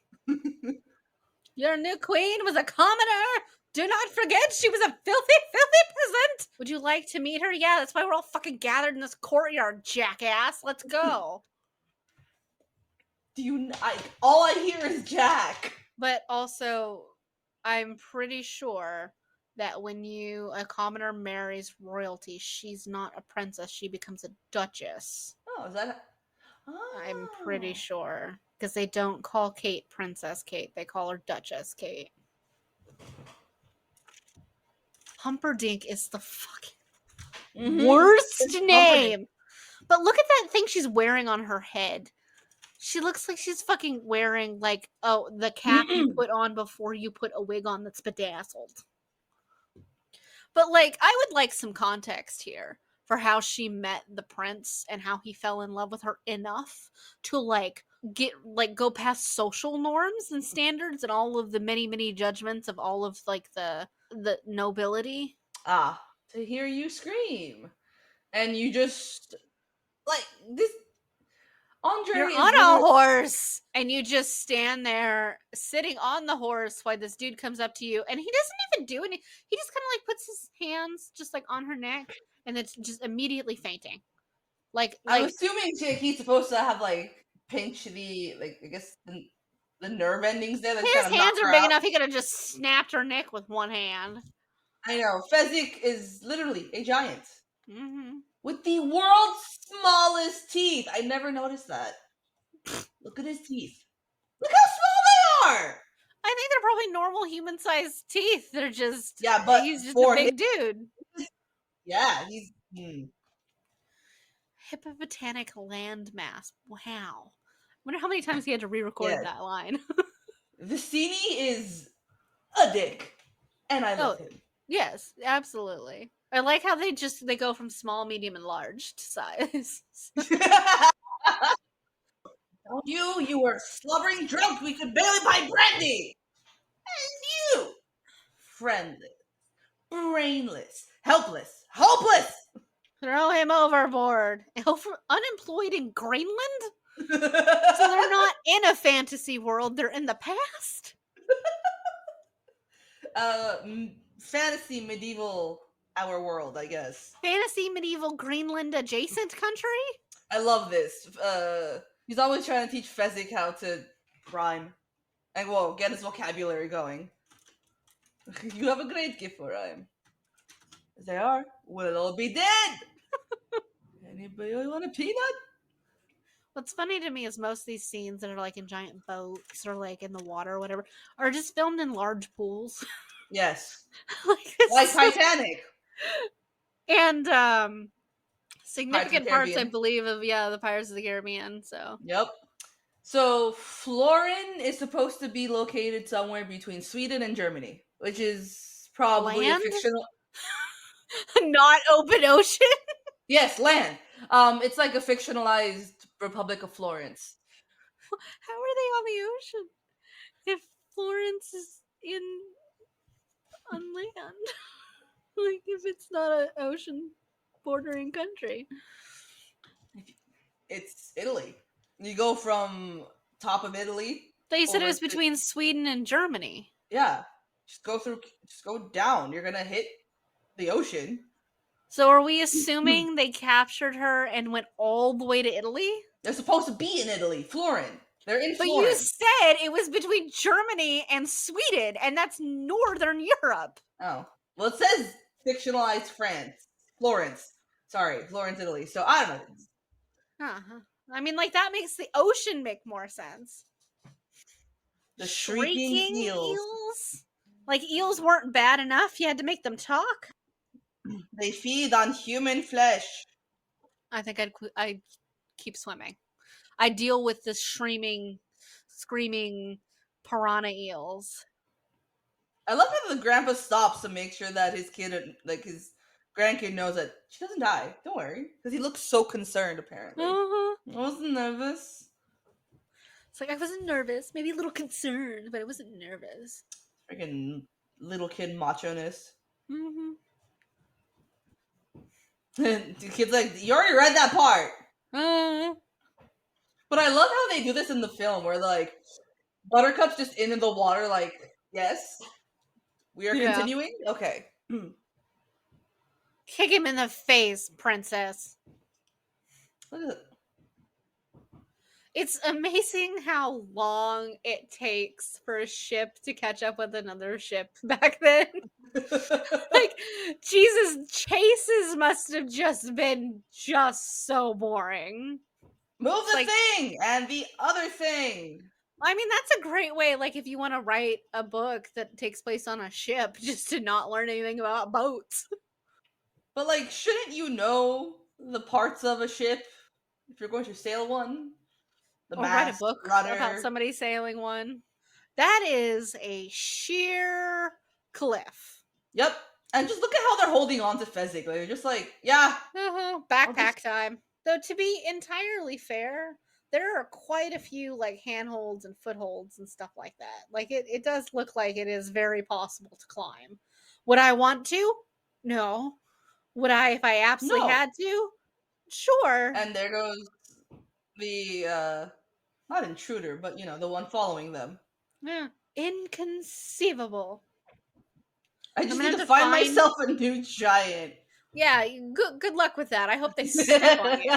Speaker 1: Your new queen was a commoner. Do not forget she was a filthy, filthy peasant. Would you like to meet her? Yeah, that's why we're all fucking gathered in this courtyard, jackass. Let's go.
Speaker 3: do you? All I hear is Jack.
Speaker 1: But also, I'm pretty sure that when a commoner marries royalty, she's not a princess. She becomes a duchess.
Speaker 3: Oh, is that?
Speaker 1: I'm pretty
Speaker 3: Oh.
Speaker 1: sure. Because they don't call Kate Princess Kate. They call her Duchess Kate. Humperdinck is the fucking worst
Speaker 3: It's Humperdinck.
Speaker 1: name. But look at that thing she's wearing on her head. She looks like she's fucking wearing like the cap you put on before you put a wig on that's bedazzled. But like I would like some context here for how she met the prince and how he fell in love with her enough to go past social norms and standards and all of the many judgments of all of like the nobility.
Speaker 3: Ah, to hear you scream. And you just like this Andre
Speaker 1: You're
Speaker 3: is
Speaker 1: on a
Speaker 3: literally
Speaker 1: horse and you just stand there sitting on the horse while this dude comes up to you and he doesn't even do anything. He just kind of like puts his hands just like on her neck and it's just immediately fainting. Like
Speaker 3: I'm
Speaker 1: like
Speaker 3: assuming he's supposed to have like pinch the like I guess the nerve endings there that
Speaker 1: his
Speaker 3: kind of knock
Speaker 1: hands are
Speaker 3: her
Speaker 1: big
Speaker 3: out.
Speaker 1: enough he could have just snapped her neck with one hand.
Speaker 3: I know. Fezzik is literally a giant.
Speaker 1: Hmm.
Speaker 3: With the world's smallest teeth. I never noticed that. Look at his teeth. Look how small they are!
Speaker 1: I think they're probably normal human sized teeth. They're just
Speaker 3: Yeah, but
Speaker 1: he's just a
Speaker 3: for him,
Speaker 1: big dude.
Speaker 3: yeah, he's
Speaker 1: Hippopotamic landmass. Wow. I wonder how many times he had to re-record
Speaker 3: yeah.
Speaker 1: that line.
Speaker 3: Vicini is a dick. And I
Speaker 1: Oh,
Speaker 3: love him.
Speaker 1: yes, absolutely. I like how they go from small, medium, and large to size.
Speaker 3: You were slobbering drunk. We could barely buy brandy. And you, friendless, brainless, helpless, hopeless.
Speaker 1: Throw him overboard. Unemployed in Greenland? So they're not in a fantasy world, they're in the past?
Speaker 3: Fantasy medieval our world, I guess.
Speaker 1: Fantasy medieval Greenland adjacent country?
Speaker 3: I love this. He's always trying to teach Fezzik how to rhyme and well get his vocabulary going. You have a great gift for rhyme. They are. We'll all be dead. Anybody want a peanut?
Speaker 1: What's funny to me is most of these scenes that are like in giant boats or like in the water or whatever are just filmed in large pools.
Speaker 3: Yes.
Speaker 1: Like
Speaker 3: Like Titanic.
Speaker 1: And
Speaker 3: Pirates of
Speaker 1: significant
Speaker 3: the
Speaker 1: parts, I
Speaker 3: Caribbean.
Speaker 1: believe, of the Pirates of the Caribbean. So
Speaker 3: Yep. So Florin is supposed to be located somewhere between Sweden and Germany, which is probably a
Speaker 1: land,
Speaker 3: fictional.
Speaker 1: not open ocean.
Speaker 3: Yes, land. It's like a fictionalized Republic of Florence.
Speaker 1: How are they on the ocean if Florence is in on land? Like if it's not an ocean bordering country.
Speaker 3: It's Italy. You go from top of Italy
Speaker 1: They said it
Speaker 3: over
Speaker 1: was
Speaker 3: to
Speaker 1: between Sweden and Germany.
Speaker 3: yeah. Just go down. You're gonna hit the ocean.
Speaker 1: So are we assuming they captured her and went all the way to Italy?
Speaker 3: They're supposed to be in Italy, Florin. They're in
Speaker 1: But you
Speaker 3: Florence.
Speaker 1: said it was between Germany and Sweden, and that's Northern Europe.
Speaker 3: Oh. Well, it says fictionalized France. Florence. Sorry, Florence, Italy. So I don't know.
Speaker 1: Uh-huh. I mean, like, that makes the ocean make more sense.
Speaker 3: The shrieking
Speaker 1: Shrieking
Speaker 3: eels.
Speaker 1: eels? Like, eels weren't bad enough. You had to make them talk?
Speaker 3: They feed on human flesh.
Speaker 1: I think I'd keep swimming. I deal with the screaming piranha eels.
Speaker 3: I love how the grandpa stops to make sure that his kid, like his grandkid, knows that she doesn't die. Don't worry, because he looks so concerned. Apparently,
Speaker 1: Uh-huh.
Speaker 3: I wasn't nervous.
Speaker 1: It's like I wasn't nervous, maybe a little concerned, but I wasn't nervous.
Speaker 3: Freaking little kid macho ness.
Speaker 1: Mm-hmm.
Speaker 3: The kid's like, you already read that part.
Speaker 1: Uh,
Speaker 3: But I love how they do this in the film, where like Buttercup's just in the water, like, yes, we are
Speaker 1: yeah.
Speaker 3: continuing. Okay.
Speaker 1: Kick him in the face, princess.
Speaker 3: Look at it.
Speaker 1: It's amazing how long it takes for a ship to catch up with another ship back then. Like, Jesus, chases must have just been just so boring.
Speaker 3: Move the
Speaker 1: Like,
Speaker 3: thing and the other thing.
Speaker 1: I mean, that's a great way, like, if you want to write a book that takes place on a ship, just to not learn anything about boats.
Speaker 3: But like, shouldn't you know the parts of a ship if you're going to sail one? The
Speaker 1: Or write a
Speaker 3: mast,
Speaker 1: book about
Speaker 3: rudder.
Speaker 1: somebody sailing one. That is a sheer cliff.
Speaker 3: Yep. And just look at how they're holding on to Fezzik. Like, they're just like, yeah.
Speaker 1: Backpack time. Though, to be entirely fair, there are quite a few like handholds and footholds and stuff like that. Like it does look like it is very possible to climb. Would I want to? No. Would I if I absolutely
Speaker 3: No.
Speaker 1: had to? Sure.
Speaker 3: And there goes the not intruder, but you know, the one following them.
Speaker 1: Yeah. Inconceivable.
Speaker 3: I
Speaker 1: I'm
Speaker 3: just
Speaker 1: gonna
Speaker 3: need
Speaker 1: have
Speaker 3: to
Speaker 1: to
Speaker 3: find
Speaker 1: find.
Speaker 3: myself a new giant.
Speaker 1: Yeah, good luck with that. I hope they step on you.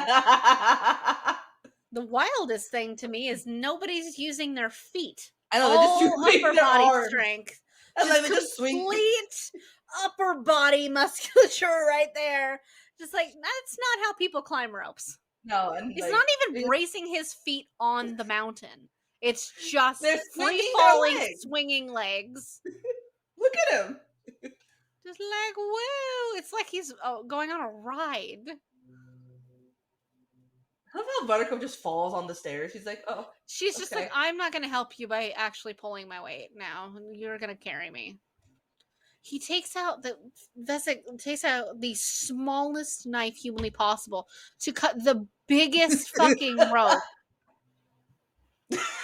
Speaker 1: The wildest thing to me is nobody's using their feet.
Speaker 3: I know, they just
Speaker 1: All
Speaker 3: use
Speaker 1: upper
Speaker 3: their
Speaker 1: body
Speaker 3: arms.
Speaker 1: strength.
Speaker 3: And
Speaker 1: Just
Speaker 3: then they just swing.
Speaker 1: complete upper body musculature right there. Just like, that's not how people climb ropes.
Speaker 3: No, and
Speaker 1: He's
Speaker 3: like,
Speaker 1: not even bracing his feet on the mountain. It's just
Speaker 3: they're swinging
Speaker 1: free
Speaker 3: their
Speaker 1: falling,
Speaker 3: legs.
Speaker 1: swinging legs.
Speaker 3: Look at him.
Speaker 1: Just like, woo! It's like he's going on a ride.
Speaker 3: I love how Buttercup just falls on the stairs. She's like, oh.
Speaker 1: She's just
Speaker 3: Okay.
Speaker 1: like, I'm not going to help you by actually pulling my weight now. You're going to carry me. He takes out the Vesic takes out the smallest knife humanly possible to cut the biggest fucking rope.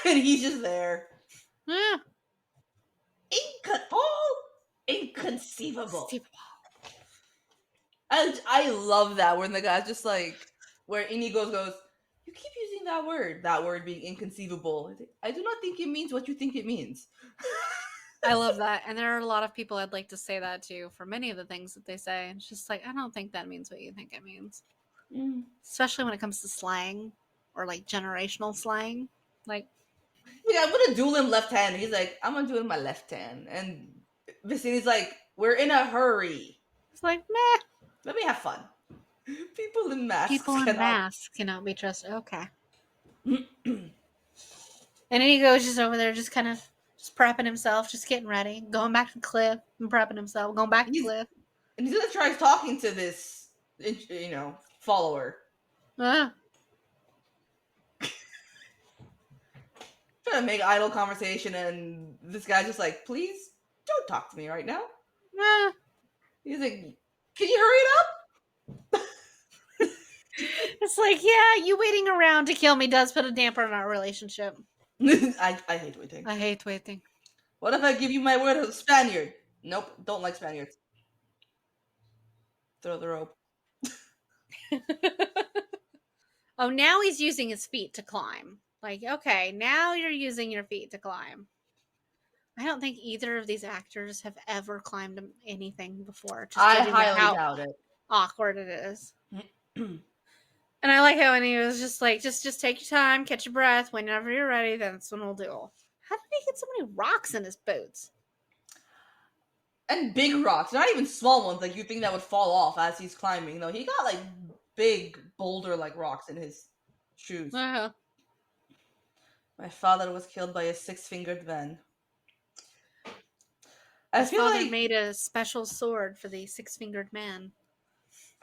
Speaker 3: And he's just there.
Speaker 1: Yeah.
Speaker 3: All inconceivable.
Speaker 1: Stupid.
Speaker 3: And I love that when the guy's just like, where Inigo goes, you keep using that word being inconceivable. I do not think it means what you think it means.
Speaker 1: I love that. And there are a lot of people I'd like to say that to for many of the things that they say. It's just like, I don't think that means what you think it means.
Speaker 3: Mm.
Speaker 1: Especially when it comes to slang or like generational slang. Like,
Speaker 3: Yeah, I'm gonna duel him left hand. He's like, I'm gonna do it in my left hand. And Vicini's like, we're in a hurry.
Speaker 1: it's like, meh.
Speaker 3: Let me have fun. People in masks
Speaker 1: People in
Speaker 3: cannot.
Speaker 1: masks cannot be trusted. Okay. And then he goes just over there, just kind of just prepping himself, just getting ready, going back to the cliff and prepping himself, going back to the
Speaker 3: he's
Speaker 1: cliff.
Speaker 3: and he's gonna try talking to this, follower.
Speaker 1: Ah,
Speaker 3: Trying to make idle conversation, and this guy's just like, please don't talk to me right now.
Speaker 1: ah.
Speaker 3: He's like, can you hurry it up?
Speaker 1: It's like, yeah, you waiting around to kill me does put a damper on our relationship.
Speaker 3: I hate waiting.
Speaker 1: I hate waiting.
Speaker 3: What if I give you my word of Spaniard? Nope, don't like Spaniards. Throw the rope.
Speaker 1: Oh, now he's using his feet to climb. Like, okay, now you're using your feet to climb. I don't think either of these actors have ever climbed anything before, just
Speaker 3: I
Speaker 1: judging by
Speaker 3: highly
Speaker 1: how
Speaker 3: doubt it.
Speaker 1: awkward it is. And I like how when he was just like, just take your time, catch your breath. Whenever you're ready, that's when we'll duel. How did he get so many rocks in his boots?
Speaker 3: And big rocks, not even small ones like you think that would fall off as he's climbing. No, he got like big boulder like rocks in his shoes.
Speaker 1: Uh-huh.
Speaker 3: My father was killed by a six-fingered man. I
Speaker 1: His
Speaker 3: feel
Speaker 1: father
Speaker 3: like
Speaker 1: made a special sword for the six-fingered man.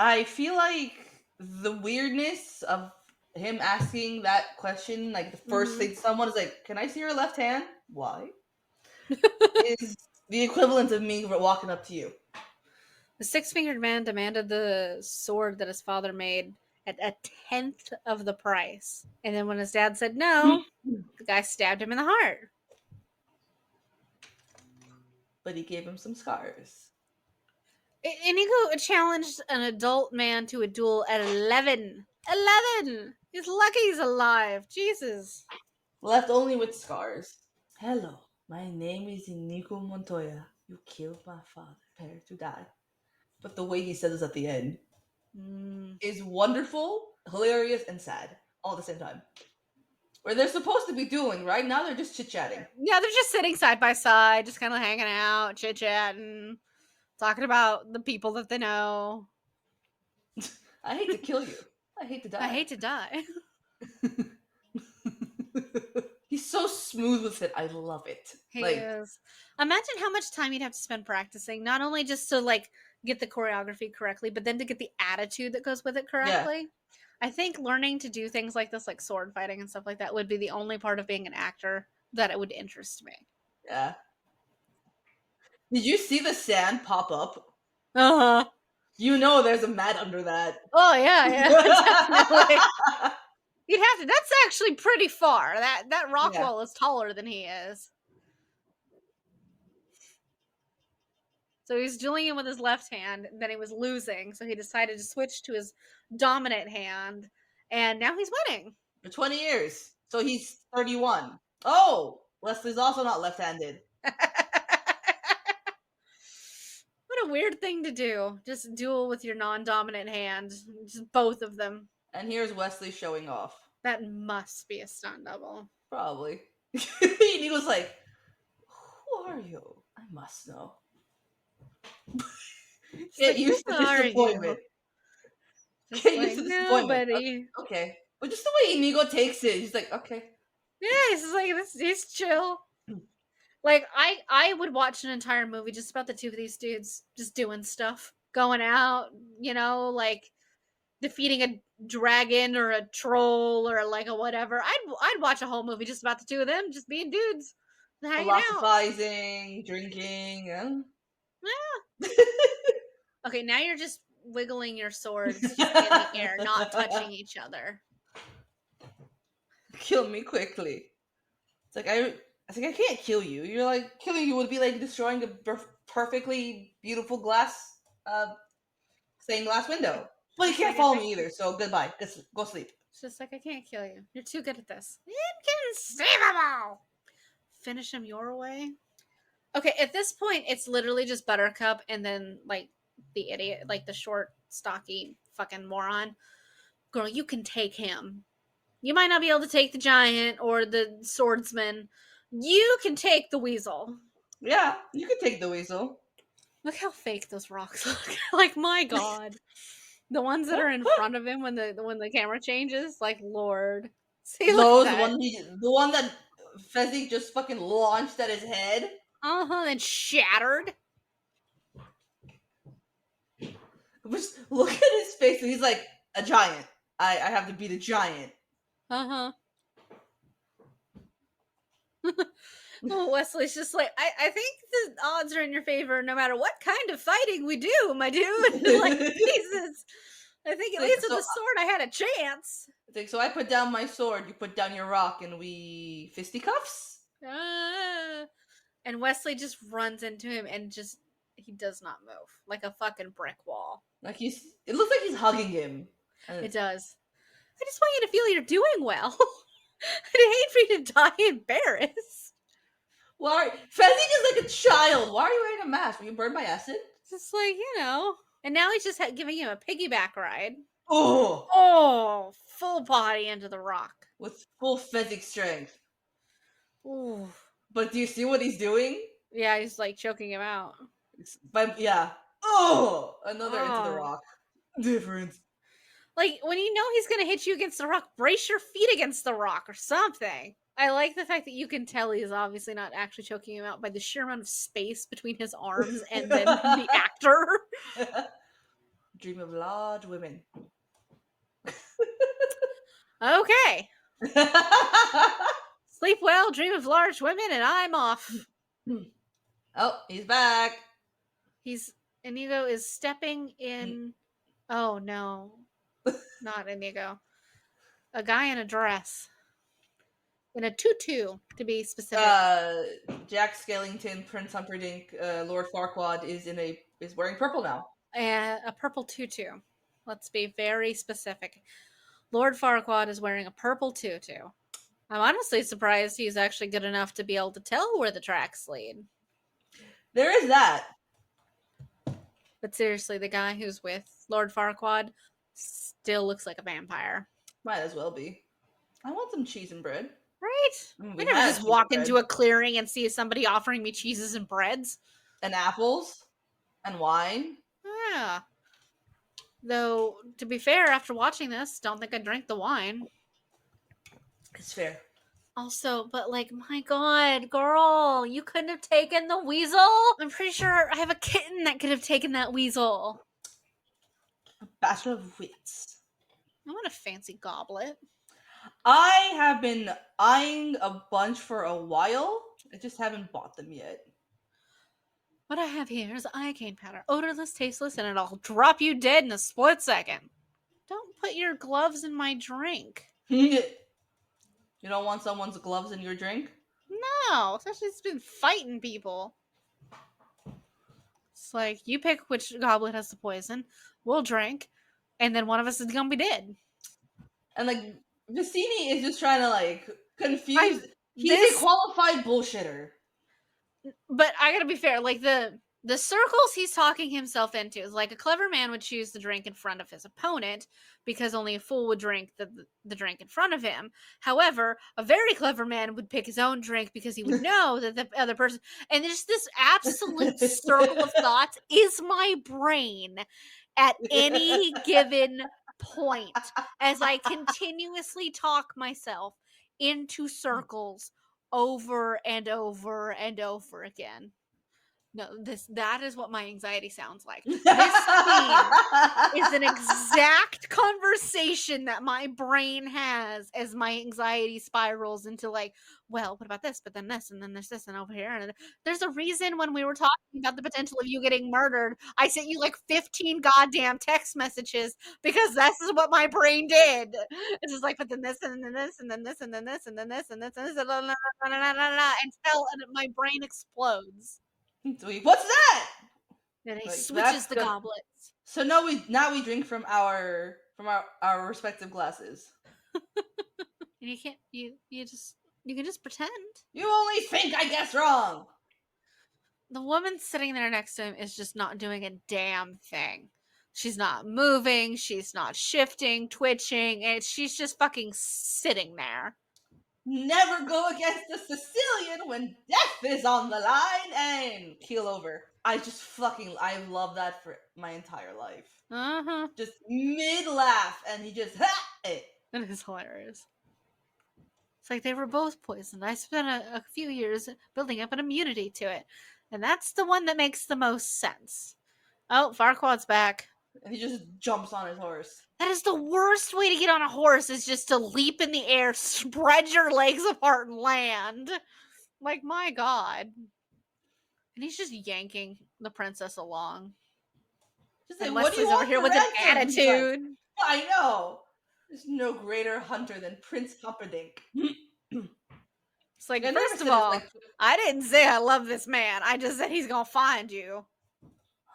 Speaker 3: I feel like the weirdness of him asking that question, like the 1st thing someone is like, "Can I see your left hand?" Why? Is the equivalent of me walking up to you.
Speaker 1: The six-fingered man demanded the sword that his father made at a tenth of the price. And then when his dad said no, the guy stabbed him in the heart.
Speaker 3: But he gave him some scars.
Speaker 1: Inigo challenged an adult man to a duel at 11. 11! He's lucky he's alive. Jesus.
Speaker 3: Left only with scars. Hello, my name is Inigo Montoya. You killed my father. Prepare to die. But the way he says this at the end is wonderful, hilarious, and sad all at the same time. Where they're supposed to be doing, right? Now they're just chit chatting.
Speaker 1: Yeah, they're just sitting side by side, just kind of hanging out, chit chatting, talking about the people that they know.
Speaker 3: I hate to kill you. I hate to die.
Speaker 1: I hate to die.
Speaker 3: He's so smooth with it. I love it.
Speaker 1: He
Speaker 3: Like,
Speaker 1: is. Imagine how much time you'd have to spend practicing, not only just to like get the choreography correctly, but then to get the attitude that goes with it
Speaker 3: yeah,
Speaker 1: correctly. I think learning to do things like this, like sword fighting and stuff like that, would be the only part of being an actor that it would interest me.
Speaker 3: yeah. Did you see the sand pop up?
Speaker 1: Uh huh.
Speaker 3: You know there's a mat under that.
Speaker 1: Oh yeah, definitely. You'd have to. That's actually pretty far. That rock
Speaker 3: Yeah.
Speaker 1: wall is taller than he is. So he's dueling him with his left hand. Then he was losing, so he decided to switch to his dominant hand, and now he's winning.
Speaker 3: For 20 years. So he's 31. Oh, Leslie's also not left-handed.
Speaker 1: What a weird thing to do. Just duel with your non-dominant hand. Just both of them.
Speaker 3: And here's Wesley showing off.
Speaker 1: That must be a stunt double.
Speaker 3: Probably. He was like, who are you? I must know. Get used to
Speaker 1: Who are
Speaker 3: disappointment.
Speaker 1: Just
Speaker 3: Get
Speaker 1: like,
Speaker 3: used to disappointment.
Speaker 1: nobody.
Speaker 3: Okay. But just the way Inigo takes it, he's like, okay.
Speaker 1: Yeah, he's like, he's chill. Like, I would watch an entire movie just about the two of these dudes just doing stuff. Going out, like defeating a dragon or a troll or like a whatever. I'd watch a whole movie just about the two of them just being dudes. Hanging out.
Speaker 3: Philosophizing, drinking.
Speaker 1: Okay, now you're just wiggling your swords just in the air, not touching each other.
Speaker 3: Kill me quickly. It's like I can't kill you. You're like killing you would be like destroying a perfectly beautiful glass, stained glass window. But you
Speaker 1: Just
Speaker 3: can't
Speaker 1: like I
Speaker 3: follow
Speaker 1: can't.
Speaker 3: me either. So goodbye. Go sleep.
Speaker 1: It's just like I can't kill you. You're too good at this. Inconceivable. Finish him your way. Okay, at this point, it's literally just Buttercup and then like the idiot, like the short, stocky fucking moron. Girl, you can take him. You might not be able to take the giant or the swordsman. You can take the weasel.
Speaker 3: Yeah, you can take the weasel.
Speaker 1: Look how fake those rocks look. Like my god. The ones that are in front of him when the camera changes, like Lord. See, look at
Speaker 3: Those
Speaker 1: that.
Speaker 3: the one that Fezzik just fucking launched at his head.
Speaker 1: Uh-huh, then shattered.
Speaker 3: Just look at his face, and he's like a giant. I have to beat a giant.
Speaker 1: Uh-huh. Oh, Wesley's just like, I think the odds are in your favor no matter what kind of fighting we do, my dude. Like, Jesus. I think
Speaker 3: It's
Speaker 1: at
Speaker 3: like
Speaker 1: least with
Speaker 3: so.
Speaker 1: the sword I had a chance.
Speaker 3: It's like so. I put down my sword. You put down your rock, and we fisticuffs.
Speaker 1: Ah. And Wesley just runs into him and just, he does not move. Like a fucking brick wall.
Speaker 3: Like he's. It looks like he's hugging him. And
Speaker 1: It does. I just want you to feel you're doing well. I'd hate for you to die embarrassed.
Speaker 3: why? Fezzik is like a child. Why are you wearing a mask? Were you burned by acid?
Speaker 1: Just like, you know. And now he's just giving him a piggyback ride.
Speaker 3: Oh,
Speaker 1: Oh, full body into the rock.
Speaker 3: with full Fezzik strength.
Speaker 1: Ooh.
Speaker 3: But do you see what he's doing?
Speaker 1: Yeah, he's like choking him out.
Speaker 3: But yeah. Oh, another into the
Speaker 1: Oh.
Speaker 3: rock. Difference.
Speaker 1: Like when you know he's gonna hit you against the rock, brace your feet against the rock or something. I like the fact that you can tell he's obviously not actually choking him out by the sheer amount of space between his arms and then the actor.
Speaker 3: Dream of large women.
Speaker 1: Okay. Sleep well, dream of large women, and I'm off.
Speaker 3: Oh, he's back.
Speaker 1: He's Inigo is stepping in. Oh no, not Inigo. A guy in a dress, in a tutu, to be specific.
Speaker 3: Jack Skellington, Prince Humperdinck, Lord Farquaad is wearing purple now.
Speaker 1: A purple tutu. Let's be very specific. Lord Farquaad is wearing a purple tutu. I'm honestly surprised he's actually good enough to be able to tell where the tracks lead.
Speaker 3: There is that.
Speaker 1: But seriously, the guy who's with Lord Farquaad still looks like a vampire.
Speaker 3: Might as well be. I want some cheese and bread.
Speaker 1: Right?
Speaker 3: I mean,
Speaker 1: I
Speaker 3: we
Speaker 1: never
Speaker 3: had
Speaker 1: just
Speaker 3: cheese and
Speaker 1: walk
Speaker 3: bread
Speaker 1: into a clearing and see somebody offering me cheeses and breads.
Speaker 3: and apples and wine.
Speaker 1: Yeah. Though, to be fair, after watching this, don't think I drank the wine.
Speaker 3: It's fair.
Speaker 1: Also, but like, my god, girl, you couldn't have taken the weasel? I'm pretty sure I have a kitten that could have taken that weasel.
Speaker 3: A bachelor of wits.
Speaker 1: I want a fancy goblet.
Speaker 3: I have been eyeing a bunch for a while. I just haven't bought them yet.
Speaker 1: What I have here is iocane powder, odorless, tasteless, and it'll drop you dead in a split second. Don't put your gloves in my drink.
Speaker 3: You don't want someone's gloves in your drink?
Speaker 1: No, especially it's been fighting people. It's like, you pick which goblet has the poison, we'll drink, and then one of us is gonna be dead.
Speaker 3: And like Vicini is just trying to like confuse.
Speaker 1: I
Speaker 3: He's a
Speaker 1: this
Speaker 3: qualified bullshitter.
Speaker 1: but I gotta be fair, like the circles he's talking himself into is like a clever man would choose the drink in front of his opponent because only a fool would drink the drink in front of him. However, a very clever man would pick his own drink because he would know that the other person, and just this absolute circle of thoughts is my brain at any given point as I continuously talk myself into circles over and over and over again. No, that is what my anxiety sounds like. This scene is an exact conversation that my brain has as my anxiety spirals into like, well, what about this? But then this, and then there's this, and over here. And there's a reason when we were talking about the potential of you getting murdered, I sent you like 15 goddamn text messages because this is what my brain did. It's just like, but then this, and then this, and then this, and then this, and then this, and this, and this, until my brain explodes.
Speaker 3: What's that?
Speaker 1: And he
Speaker 3: Like
Speaker 1: switches
Speaker 3: that's
Speaker 1: the
Speaker 3: good.
Speaker 1: goblets.
Speaker 3: So now we drink from our respective glasses.
Speaker 1: And you can't you can just pretend.
Speaker 3: You only think I guess wrong.
Speaker 1: The woman sitting there next to him is just not doing a damn thing. She's not moving, she's not shifting, twitching, and she's just fucking sitting there.
Speaker 3: Never go against the Sicilian when death is on the line and keel over. I love that for my entire life.
Speaker 1: Uh-huh.
Speaker 3: Just mid laugh and he just it.
Speaker 1: It is hilarious. It's like they were both poisoned. I spent a few years building up an immunity to it. And that's the one that makes the most sense. Oh, Farquaad's back.
Speaker 3: And he just jumps on his horse.
Speaker 1: That is the worst way to get on a horse is just to leap in the air, spread your legs apart, and land. Like, my God. And he's just yanking the princess along.
Speaker 3: Just like,
Speaker 1: And
Speaker 3: what do you
Speaker 1: Leslie's over
Speaker 3: want
Speaker 1: here
Speaker 3: for
Speaker 1: with an
Speaker 3: ransom? He's like,
Speaker 1: attitude.
Speaker 3: I know. There's no greater hunter than Prince Humperdinck.
Speaker 1: It's like,
Speaker 3: And
Speaker 1: first of
Speaker 3: Emerson is
Speaker 1: all,
Speaker 3: like,
Speaker 1: I didn't say I love this man. I just said he's gonna find you.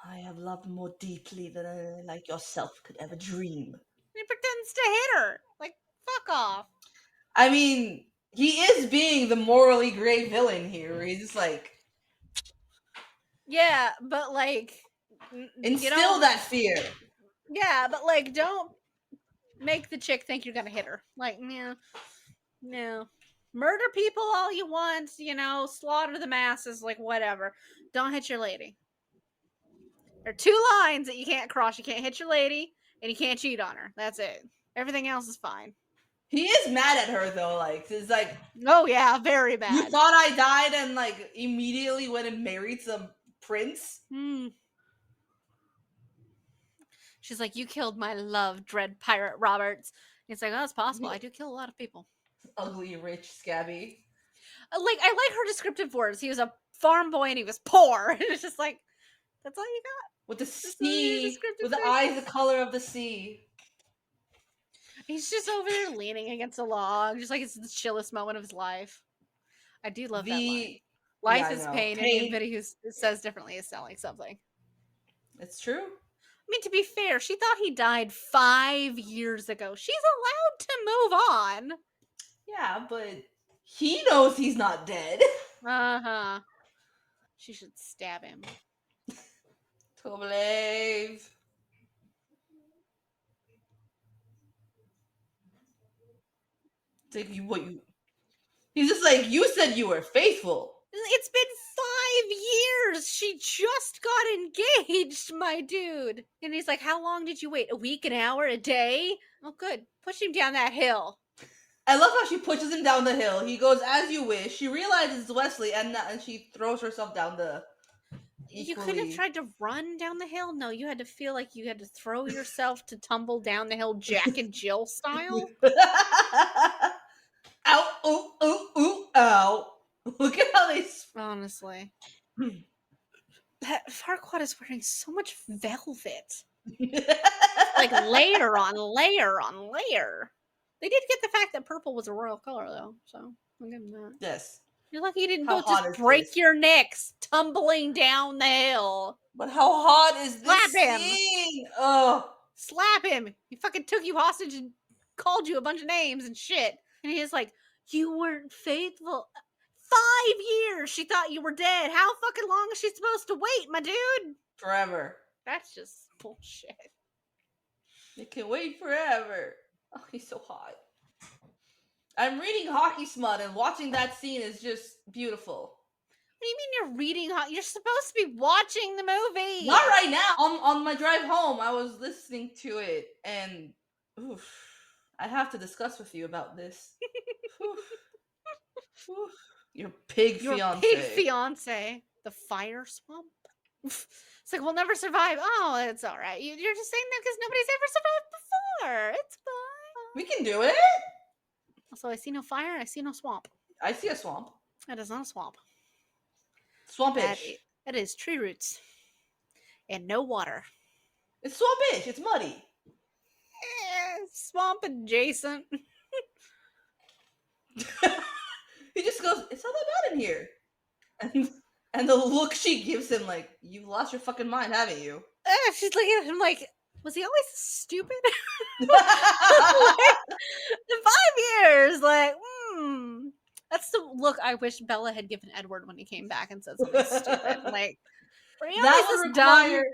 Speaker 3: I have loved more deeply than I, like yourself, could ever dream.
Speaker 1: He pretends to hit her. Like, fuck off.
Speaker 3: I mean, he is being the morally gray villain here. Where he's just like,
Speaker 1: Yeah, but like,
Speaker 3: instill that fear.
Speaker 1: Yeah, but like, don't make the chick think you're gonna hit her. Like, no. Murder people all you want, slaughter the masses, like whatever. Don't hit your lady. There are two lines that you can't cross. You can't hit your lady, and you can't cheat on her. That's it. Everything else is fine.
Speaker 3: He is mad at her though. Like, it's like,
Speaker 1: Oh yeah, very
Speaker 3: you
Speaker 1: bad.
Speaker 3: thought I died and like immediately went and married some prince.
Speaker 1: She's like, you killed my love, dread pirate Roberts. It's like, oh, it's possible. I do kill a lot of people.
Speaker 3: Ugly, rich, scabby.
Speaker 1: I like her descriptive words. He was a farm boy and he was poor. And it's just like, that's all you got.
Speaker 3: With the
Speaker 1: That's all your
Speaker 3: sea,
Speaker 1: descriptive
Speaker 3: with the
Speaker 1: thing?
Speaker 3: eyes the color of the sea.
Speaker 1: He's just over there leaning against a log, just like it's the chillest moment of his life. I do love that line. Life
Speaker 3: I
Speaker 1: is
Speaker 3: know.
Speaker 1: pain, and anybody who says differently is selling something.
Speaker 3: It's true.
Speaker 1: I mean, to be fair, she thought he died 5 years ago. She's allowed to move on.
Speaker 3: Yeah, but he knows he's not dead.
Speaker 1: Uh-huh. She should stab him.
Speaker 3: To believe. It's like, he's just like, you said you were faithful.
Speaker 1: It's been 5 years. She just got engaged, my dude. And he's like, how long did you wait? A week, an hour, a day? Oh, good. Push him down that hill.
Speaker 3: I love how she pushes him down the hill. He goes, as you wish. She realizes it's Wesley, and she throws herself down the
Speaker 1: You couldn't have tried to run down the hill? No, you had to feel like you had to throw yourself to tumble down the hill Jack and Jill style.
Speaker 3: Ow, ooh, ooh, ooh, ow. Look at how they...
Speaker 1: Honestly. That Farquaad is wearing so much velvet. Like layer on layer on layer. They did get the fact that purple was a royal color, though, so I'll give them that.
Speaker 3: Yes.
Speaker 1: You're lucky you didn't
Speaker 3: How
Speaker 1: both
Speaker 3: hot
Speaker 1: just
Speaker 3: is
Speaker 1: break
Speaker 3: this?
Speaker 1: your necks tumbling down the hill.
Speaker 3: But how hot is this
Speaker 1: Slap him.
Speaker 3: scene? Oh.
Speaker 1: Slap him. He fucking took you hostage and called you a bunch of names and shit. And he's like, you weren't faithful. 5 years she thought you were dead. How fucking long is she supposed to wait, my dude?
Speaker 3: Forever.
Speaker 1: That's just bullshit.
Speaker 3: They can wait forever. Oh, he's so hot. I'm reading Hockey Smut, and watching that scene is just beautiful.
Speaker 1: What do you mean you're reading? You're supposed to be watching the movie.
Speaker 3: Not right now. On my drive home, I was listening to it, and oof, I have to discuss with you about this. Oof. Oof. Your pig fiance.
Speaker 1: Pig fiance. The fire swamp? It's like, we'll never survive. Oh, it's all right. You're just saying that because nobody's ever survived before. It's fine.
Speaker 3: We can do it.
Speaker 1: Also, I see no fire. I see no swamp.
Speaker 3: I see a swamp.
Speaker 1: That is not a swamp.
Speaker 3: Swampish.
Speaker 1: That is tree roots and no water.
Speaker 3: It's swampish. It's muddy.
Speaker 1: Swamp adjacent.
Speaker 3: He just goes, "It's not that bad in here," and the look she gives him, like, "You've lost your fucking mind, haven't you?"
Speaker 1: She's looking at him like, was he always stupid? Like, in 5 years, like, that's the look I wish Bella had given Edward when he came back and said something stupid. Like, were you
Speaker 3: That
Speaker 1: always
Speaker 3: would
Speaker 1: this dumb?
Speaker 3: require,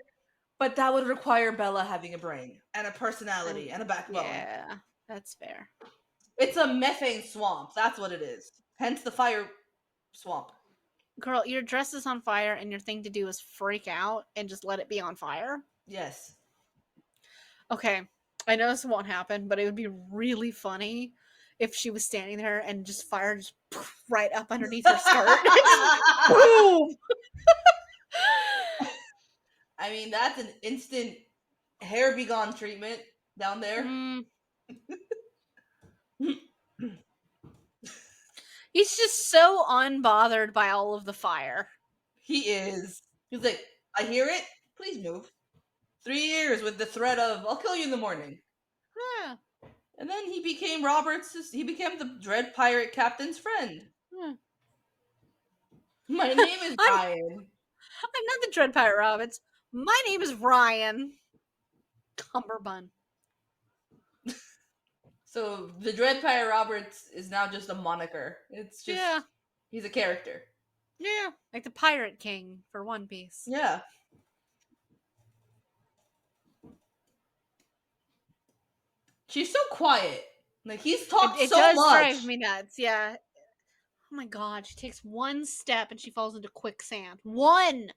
Speaker 3: but that would require Bella having a brain and a personality and a backbone.
Speaker 1: Yeah, that's fair.
Speaker 3: It's a methane swamp. That's what it is. Hence the fire swamp.
Speaker 1: Girl, your dress is on fire and your thing to do is freak out and just let it be on fire.
Speaker 3: Yes.
Speaker 1: Okay, I know this won't happen, but it would be really funny if she was standing there and just fire just right up underneath her skirt. Boom!
Speaker 3: I mean, that's an instant hair be gone treatment down there.
Speaker 1: He's just so unbothered by all of the fire.
Speaker 3: He is. He's like, I hear it. Please move. 3 years with the threat of, I'll kill you in the morning.
Speaker 1: Yeah.
Speaker 3: And then he became he became the Dread Pirate Captain's friend. My name is Ryan.
Speaker 1: I'm not the Dread Pirate Roberts. My name is Ryan Cumberbund.
Speaker 3: So the Dread Pirate Roberts is now just a moniker. It's just, he's a character.
Speaker 1: Yeah, like the Pirate King for One Piece.
Speaker 3: Yeah. She's so quiet. Like, he's talked
Speaker 1: it
Speaker 3: so
Speaker 1: does
Speaker 3: much.
Speaker 1: drive me nuts, yeah. Oh my god, she takes one step and she falls into quicksand. One!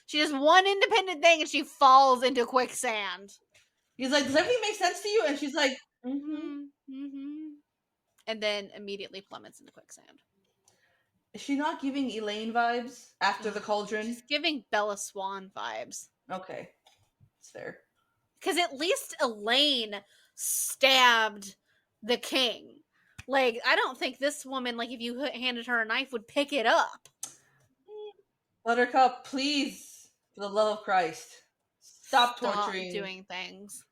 Speaker 1: She does one independent thing and she falls into quicksand.
Speaker 3: He's like, does everything make sense to you? And she's like,
Speaker 1: And then immediately plummets into quicksand.
Speaker 3: Is she not giving Elaine vibes after the cauldron?
Speaker 1: She's giving Bella Swan vibes.
Speaker 3: Okay. It's fair.
Speaker 1: Because at least Elaine stabbed the king. Like, I don't think this woman, like, if you handed her a knife, would pick it up.
Speaker 3: Buttercup, please, for the love of Christ, stop torturing.
Speaker 1: Doing things.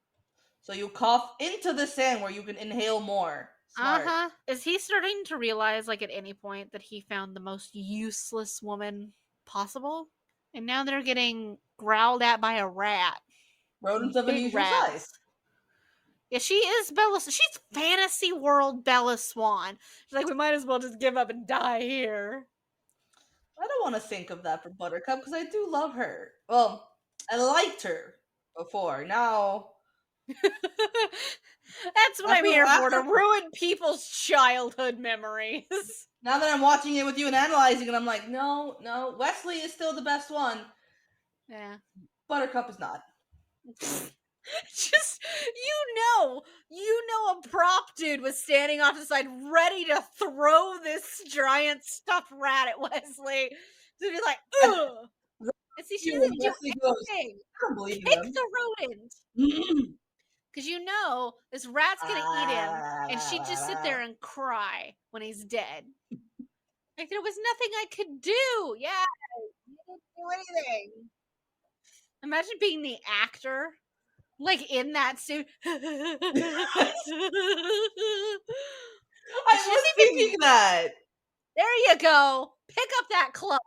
Speaker 3: So you cough into the sand where you can inhale more. Smart.
Speaker 1: Is he starting to realize, like, at any point that he found the most useless woman possible? And now they're getting growled at by a rat.
Speaker 3: Rodents of unusual size.
Speaker 1: Yeah, she is Bella. She's fantasy world Bella Swan. She's like, we might as well just give up and die here.
Speaker 3: I don't want to think of that for Buttercup because I do love her. Well, I liked her before. Now...
Speaker 1: That's what I'm here for, to ruin people's childhood memories.
Speaker 3: Now that I'm watching it with you and analyzing it, I'm like, no, Wesley is still the best one.
Speaker 1: Yeah.
Speaker 3: Buttercup is not.
Speaker 1: Just, you know a prop dude was standing off the side ready to throw this giant stuffed rat at Wesley. So he's like, ugh. And see, she doesn't do anything.
Speaker 3: I don't believe
Speaker 1: Pick
Speaker 3: him.
Speaker 1: the rodent. Because you know this rat's gonna eat him, and she'd just sit there and cry when he's dead. Like, there was nothing I could do. Yeah, you didn't do anything. Imagine being the actor, like, in that suit.
Speaker 3: I was thinking that.
Speaker 1: There you go. Pick up that club.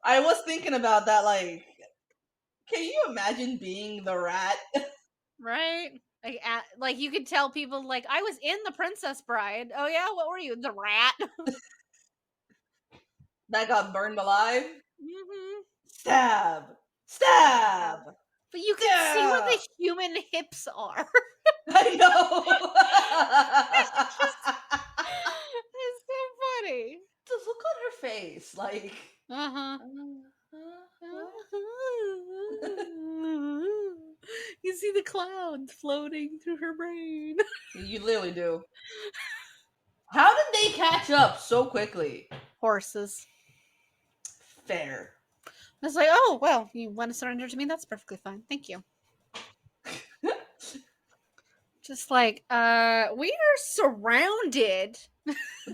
Speaker 3: I was thinking about that. Like, can you imagine being the rat?
Speaker 1: Right? Like you could tell people, like, I was in The Princess Bride. Oh yeah, what were you? The rat.
Speaker 3: That got burned alive.
Speaker 1: Mm-hmm.
Speaker 3: Stab.
Speaker 1: But you can see where the human hips are.
Speaker 3: I know.
Speaker 1: It's so funny.
Speaker 3: Just look on her face, like.
Speaker 1: You see the clouds floating through her brain.
Speaker 3: You literally do. How did they catch up so quickly?
Speaker 1: Horses.
Speaker 3: Fair.
Speaker 1: I was like, oh, well, you want to surrender to me? That's perfectly fine. Thank you. Just like, we are surrounded.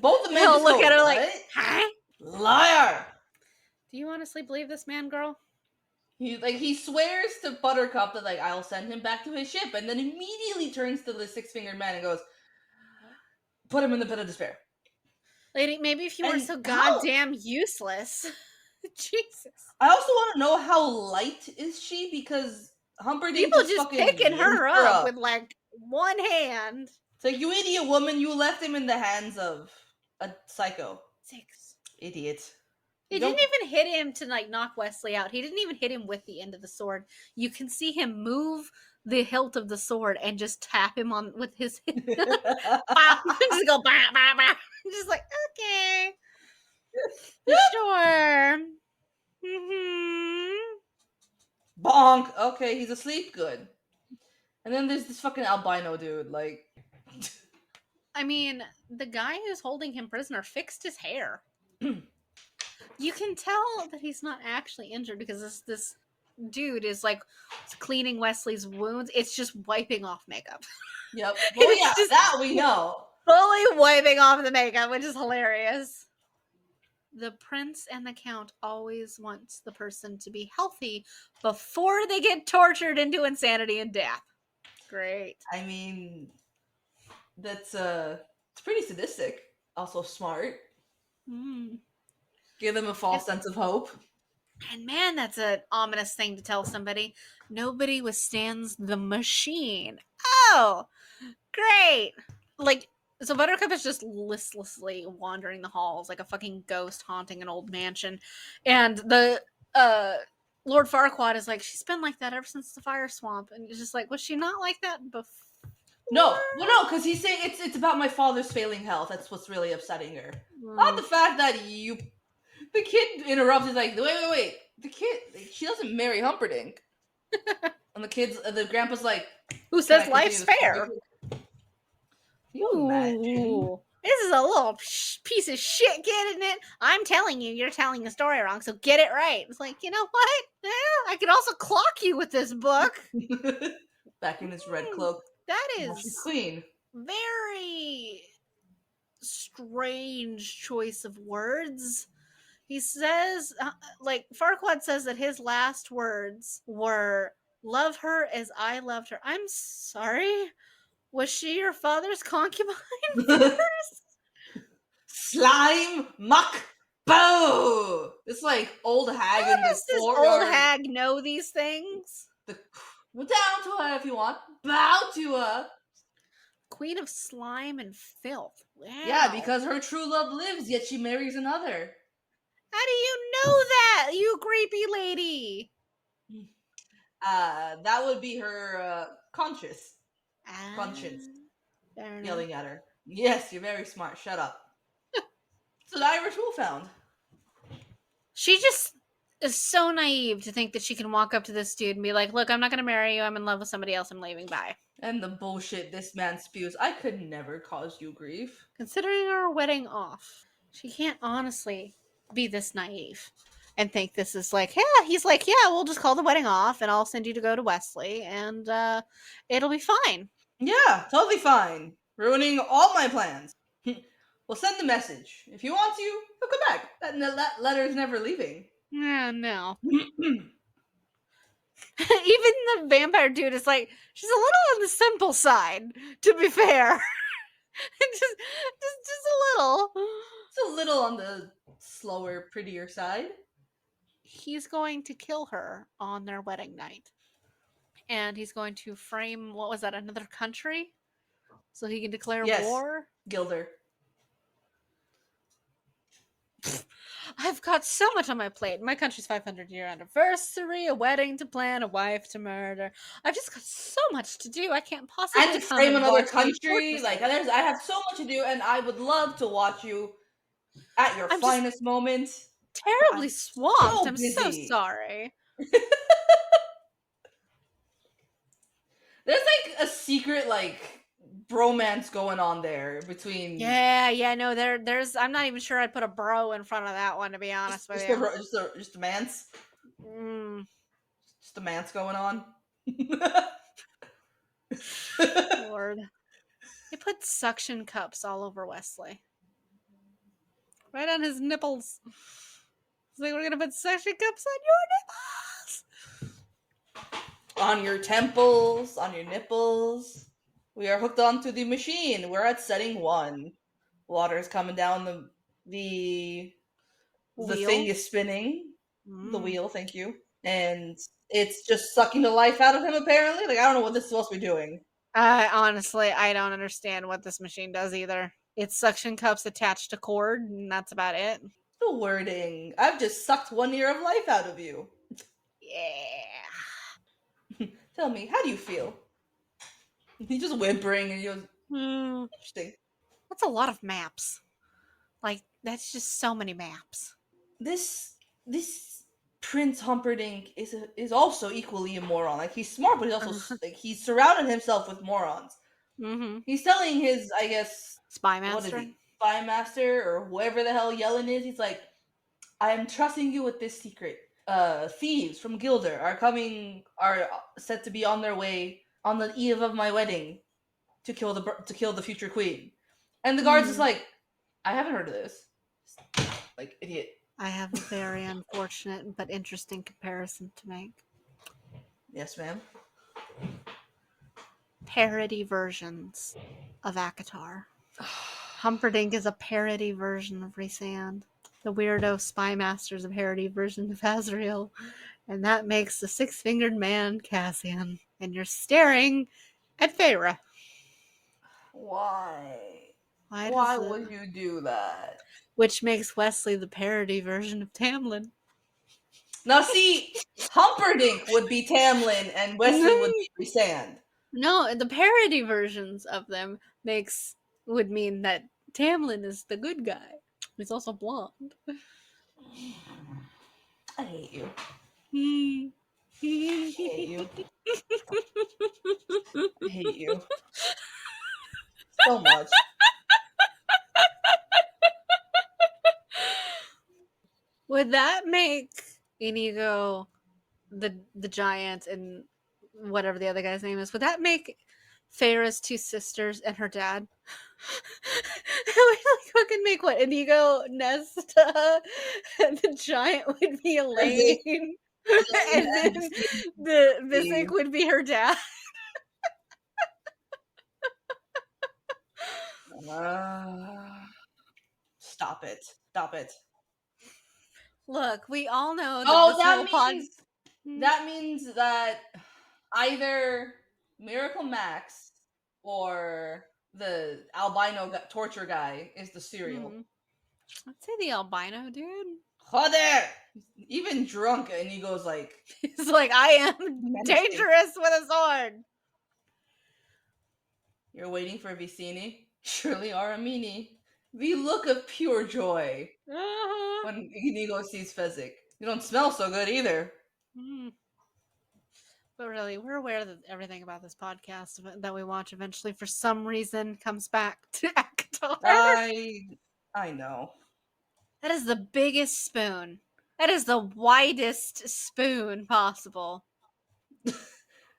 Speaker 3: Both the men
Speaker 1: He'll
Speaker 3: just
Speaker 1: look
Speaker 3: go,
Speaker 1: at her like,
Speaker 3: what?
Speaker 1: huh?
Speaker 3: Liar!
Speaker 1: Do you honestly believe this man, girl?
Speaker 3: He swears to Buttercup that like I'll send him back to his ship, and then immediately turns to the six-fingered man and goes, "Put him in the pit of despair."
Speaker 1: Lady, maybe if you weren't
Speaker 3: And
Speaker 1: so
Speaker 3: how?
Speaker 1: goddamn useless. Jesus.
Speaker 3: I also want to know how light is she because Humperdinck
Speaker 1: People
Speaker 3: just
Speaker 1: just
Speaker 3: fucking
Speaker 1: picking
Speaker 3: yanked
Speaker 1: her
Speaker 3: her
Speaker 1: up
Speaker 3: up.
Speaker 1: with like one hand.
Speaker 3: It's like, you idiot woman, you left him in the hands of a psycho.
Speaker 1: Six.
Speaker 3: Idiot.
Speaker 1: He
Speaker 3: You
Speaker 1: didn't
Speaker 3: don't.
Speaker 1: even hit him to like knock Wesley out. He didn't even hit him with the end of the sword. You can see him move the hilt of the sword and just tap him on with his bah, just go bah, bah, bah. Just like, okay, sure. Mm-hmm.
Speaker 3: Bonk. Okay, he's asleep. Good. And then there's this fucking albino dude. Like,
Speaker 1: I mean, the guy who's holding him prisoner fixed his hair. You can tell that he's not actually injured because this dude is like cleaning Wesley's wounds. It's just wiping off makeup.
Speaker 3: yep. Well, yeah,
Speaker 1: It's just
Speaker 3: that we know.
Speaker 1: fully wiping off the makeup, which is hilarious. The prince and the count always wants the person to be healthy before they get tortured into insanity and death. Great.
Speaker 3: I mean, that's it's pretty sadistic. Also smart.
Speaker 1: Mm.
Speaker 3: Give them a false sense of hope.
Speaker 1: And man, that's an ominous thing to tell somebody. Nobody withstands the machine. Oh, great. Like, so Buttercup is just listlessly wandering the halls like a fucking ghost haunting an old mansion. And the Lord Farquaad is like, she's been like that ever since the fire swamp. And it's just like, was she not like that before?
Speaker 3: No, because he's saying it's about my father's failing health. That's what's really upsetting her. Not the fact that you. The kid interrupts. He's like, wait. The kid, she doesn't marry Humperdinck. And the grandpa's like,
Speaker 1: Who
Speaker 3: can
Speaker 1: says
Speaker 3: I continue
Speaker 1: life's
Speaker 3: this
Speaker 1: fair?
Speaker 3: conversation? Can you imagine?
Speaker 1: Ooh, this is a little piece of shit, kid, isn't it? I'm telling you, you're telling the story wrong, so get it right. It's like, you know what? Yeah, I could also clock you with this book.
Speaker 3: Back in his red
Speaker 1: Mm,
Speaker 3: cloak.
Speaker 1: that
Speaker 3: Now she's
Speaker 1: is
Speaker 3: queen.
Speaker 1: very strange choice of words. He says, like, Farquaad says that his last words were, love her as I loved her. I'm sorry. Was she your father's concubine first?
Speaker 3: Slime muck boo. It's like old hag
Speaker 1: How
Speaker 3: in the
Speaker 1: does this old
Speaker 3: courtyard.
Speaker 1: hag know these things?
Speaker 3: The down to her if you want. Bow to her.
Speaker 1: Queen of slime and filth.
Speaker 3: Yeah,
Speaker 1: Wow.
Speaker 3: because her true love lives, yet she marries another.
Speaker 1: How do you know that, you creepy lady?
Speaker 3: That would be her conscience.
Speaker 1: Ah,
Speaker 3: Conscience
Speaker 1: fair enough.
Speaker 3: yelling at her. Yes, you're very smart. Shut up. So the Irish Wolfhound.
Speaker 1: She just is so naive to think that she can walk up to this dude and be like, look, I'm not going to marry you. I'm in love with somebody else. I'm leaving. Bye.
Speaker 3: And the bullshit this man spews. I could never cause you grief.
Speaker 1: Considering our wedding off, she can't honestly be this naive and think this is like, yeah, he's like, yeah, we'll just call the wedding off and I'll send you to go to Wesley and it'll be fine.
Speaker 3: Yeah, totally fine. Ruining all my plans. Well, send the message. If you want to, he'll come back. That letter's never leaving.
Speaker 1: Yeah, no. Even the vampire dude is like, she's a little on the simple side, to be fair. just a little.
Speaker 3: It's a little on the slower, prettier side.
Speaker 1: He's going to kill her on their wedding night. And he's going to frame, what was that, another country? So he can declare
Speaker 3: Yes,
Speaker 1: war?
Speaker 3: Gilder.
Speaker 1: I've got so much on my plate. My country's 500-year anniversary, a wedding to plan, a wife to murder. I've just got so much to do. I can't
Speaker 3: And
Speaker 1: possibly
Speaker 3: to
Speaker 1: come
Speaker 3: frame
Speaker 1: and
Speaker 3: another
Speaker 1: watch you
Speaker 3: country.
Speaker 1: torture
Speaker 3: Like,
Speaker 1: somebody.
Speaker 3: I have so much to do, and I would love to watch you at your
Speaker 1: I'm just
Speaker 3: finest moment. But
Speaker 1: terribly
Speaker 3: I'm
Speaker 1: swamped.
Speaker 3: so
Speaker 1: I'm so
Speaker 3: busy.
Speaker 1: sorry.
Speaker 3: There's like a secret, like, bromance going on there between
Speaker 1: Yeah, no, there's I'm not even sure I'd put a bro in front of that one, to be honest with you.
Speaker 3: just a man's
Speaker 1: Mm,
Speaker 3: just a man's going on.
Speaker 1: Lord. They put suction cups all over Wesley. Right on his nipples. It's like, we're gonna put suction cups on your nipples.
Speaker 3: On your temples, on your nipples. We are hooked onto the machine. We're at setting 1. Water is coming down the thing
Speaker 1: Wheel.
Speaker 3: is spinning. The
Speaker 1: Mm.
Speaker 3: wheel, thank you. And it's just sucking the life out of him apparently. Like I don't know what this is supposed to be doing.
Speaker 1: Honestly, I don't understand what this machine does either. It's suction cups attached to cord, and that's about it.
Speaker 3: The wording. I've just sucked 1 year of life out of you.
Speaker 1: Yeah.
Speaker 3: Tell me, how do you feel? He's just whimpering and he goes,
Speaker 1: Mm.
Speaker 3: interesting.
Speaker 1: That's a lot of maps. Like, that's just so many maps.
Speaker 3: This Prince Humperdinck is also equally a moron. Like he's smart, but he's also like he's surrounded himself with morons.
Speaker 1: Mm-hmm.
Speaker 3: He's telling his, I guess,
Speaker 1: Spy
Speaker 3: what is
Speaker 1: Master.
Speaker 3: he, spy master or whoever the hell Yellen is. He's like, I am trusting you with this secret. Thieves from Gilder are set to be on their way on the eve of my wedding to kill the future queen. And the guard's just
Speaker 1: Mm.
Speaker 3: like, I haven't heard of this. Like idiot.
Speaker 1: I have a very unfortunate but interesting comparison to make.
Speaker 3: Yes, ma'am.
Speaker 1: Parody versions of Akatar. Humperdinck is a parody version of Rhysand. The weirdo spy master is a parody version of Azrael. And that makes the six-fingered man Cassian. And you're staring at Feyre.
Speaker 3: Why?
Speaker 1: Why
Speaker 3: Why
Speaker 1: does it?
Speaker 3: would you do that?
Speaker 1: Which makes Wesley the parody version of Tamlin.
Speaker 3: Now, see, Humperdinck would be Tamlin and Wesley would be Rhysand.
Speaker 1: No, the parody versions of them would mean that Tamlin is the good guy. He's also blonde.
Speaker 3: I hate you.
Speaker 1: Hmm.
Speaker 3: I hate you. I hate you so much.
Speaker 1: Would that make Inigo the giant and whatever the other guy's name is? Would that make Feyre's two sisters and her dad? Would like fucking make what Inigo, Nesta, and the giant would be
Speaker 3: Elaine
Speaker 1: Elaine, and then
Speaker 3: and
Speaker 1: the Visick
Speaker 3: Steve.
Speaker 1: would be her dad.
Speaker 3: Uh, stop it. Stop it.
Speaker 1: Look, we all know that
Speaker 3: Oh,
Speaker 1: this whole pod. Hmm?
Speaker 3: that means that either Miracle Max or the albino torture guy is the cereal.
Speaker 1: Hmm. I'd say the albino dude.
Speaker 3: Joder! Even drunk, and he goes like,
Speaker 1: He's like, I am
Speaker 3: menacing.
Speaker 1: dangerous with a sword.
Speaker 3: You're waiting for Vicini? Surely Aramini. The look of pure joy
Speaker 1: Uh-huh.
Speaker 3: when Inigo sees Fezzik. You don't smell so good either.
Speaker 1: Mm. But really, we're aware that everything about this podcast that we watch eventually, for some reason, comes back to Akatar.
Speaker 3: I know.
Speaker 1: That is the biggest spoon. That is the widest spoon possible.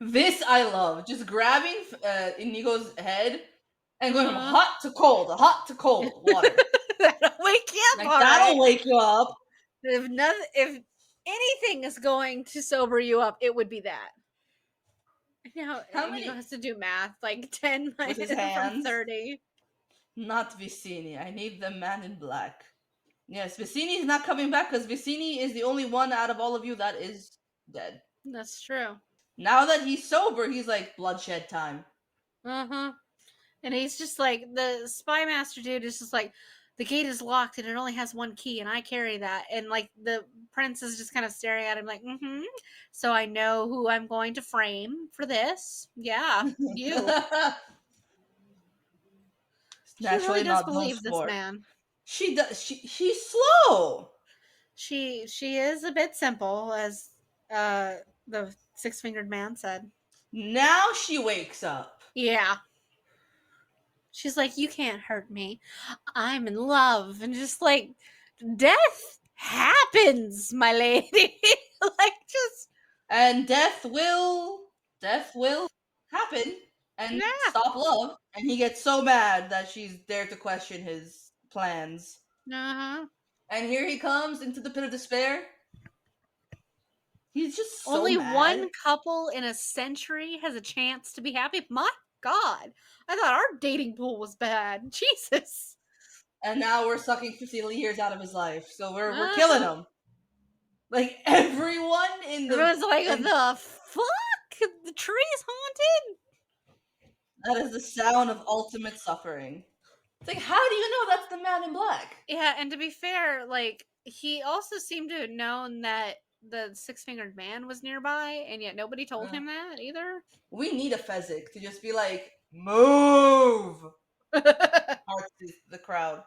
Speaker 3: This I love. Just grabbing Inigo's head and going from
Speaker 1: Uh-huh.
Speaker 3: hot to cold water.
Speaker 1: That'll wake you up,
Speaker 3: Like
Speaker 1: all
Speaker 3: that'll
Speaker 1: right.
Speaker 3: wake you up.
Speaker 1: If anything is going to sober you up, it would be that. Now
Speaker 3: How
Speaker 1: Inigo
Speaker 3: many
Speaker 1: has to do math, like 10
Speaker 3: with his
Speaker 1: from
Speaker 3: hands?
Speaker 1: 30.
Speaker 3: Not Vicini. I need the man in black. Yes, Vicini is not coming back because Vicini is the only one out of all of you that is dead.
Speaker 1: That's true.
Speaker 3: Now that he's sober, he's like bloodshed time.
Speaker 1: Uh-huh. And he's just like, the spy master dude is just like, the gate is locked and it only has one key and I carry that. And like the prince is just kind of staring at him like, mm-hmm. So I know who I'm going to frame for this. Yeah, you. She really
Speaker 3: Naturally
Speaker 1: does
Speaker 3: not no
Speaker 1: believe this
Speaker 3: sport.
Speaker 1: man.
Speaker 3: She does. She's slow.
Speaker 1: She is a bit simple, as the six-fingered man said.
Speaker 3: Now she wakes up.
Speaker 1: Yeah. She's like, you can't hurt me. I'm in love. And just like, death happens, my lady. Like, just,
Speaker 3: And death will happen and
Speaker 1: yeah.
Speaker 3: stop love. And he gets so mad that she's there to question his plans.
Speaker 1: Uh-huh.
Speaker 3: And here he comes into the pit of despair. He's just so
Speaker 1: Only
Speaker 3: mad.
Speaker 1: one couple in a century has a chance to be happy. My God. I thought our dating pool was bad. Jesus.
Speaker 3: And now we're sucking 50 years out of his life. So we're killing
Speaker 1: Uh-huh.
Speaker 3: him. Like everyone in the
Speaker 1: Everyone's like,
Speaker 3: and
Speaker 1: the fuck? The tree's haunted?
Speaker 3: that is the sound of ultimate suffering. It's like, how do you know that's the man in black?
Speaker 1: Yeah, and to be fair, like, he also seemed to have known that the six-fingered man was nearby, and yet nobody told
Speaker 3: Uh,
Speaker 1: him that either.
Speaker 3: we need a Fezzik to just be like, move! Hearts to the crowd.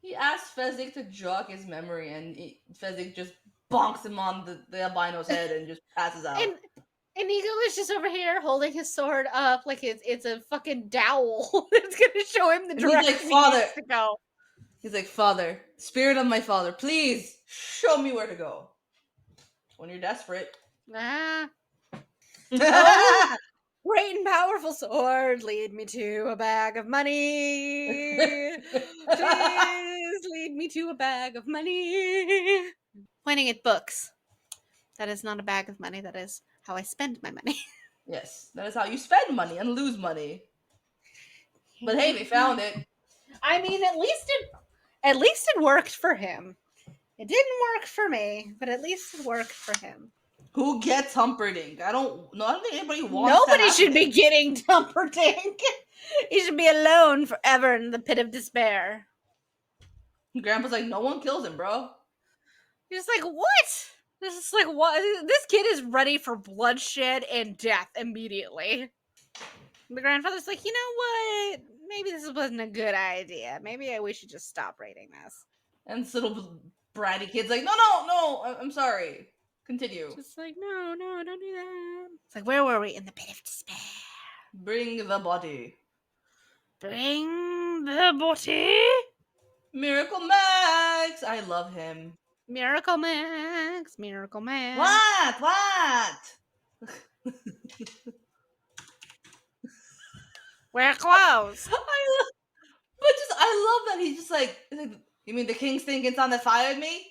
Speaker 3: He asked Fezzik to jog his memory, and Fezzik just bonks him on the albino's head and just passes out.
Speaker 1: And Ego is just over here holding his sword up like it's a fucking dowel. It's gonna show him the
Speaker 3: And he's like,
Speaker 1: direction he
Speaker 3: Father.
Speaker 1: needs to go.
Speaker 3: He's like, Father, spirit of my father, please show me where to go. When you're desperate.
Speaker 1: Ah. Oh, great and powerful sword, lead me to a bag of money. Please lead me to a bag of money. Pointing at books. That is not a bag of money. That is how I spend my money.
Speaker 3: Yes, that is how you spend money and lose money. But hey, they found it.
Speaker 1: I mean, at least it worked for him. It didn't work for me, but at least it worked for him.
Speaker 3: Who gets Humperdinck? I don't think anybody wants
Speaker 1: Nobody
Speaker 3: to
Speaker 1: should
Speaker 3: have
Speaker 1: be getting Humperdinck. He should be alone forever in the pit of despair.
Speaker 3: Grandpa's like, no one kills him, bro.
Speaker 1: He's like, what? This is like, what? This kid is ready for bloodshed and death immediately. The grandfather's like, you know what? Maybe this wasn't a good idea. Maybe we should just stop raiding this.
Speaker 3: And this little bratty kid's like, no, I'm sorry. Continue.
Speaker 1: Just like, no, don't do that. It's like, where were we? In the pit of despair.
Speaker 3: Bring the body.
Speaker 1: Bring the body.
Speaker 3: Miracle Max! I love him.
Speaker 1: Miracle Max. Miracle Max.
Speaker 3: What?
Speaker 1: We're closed.
Speaker 3: I love that he's just like, you mean the king's thinking on that fired me?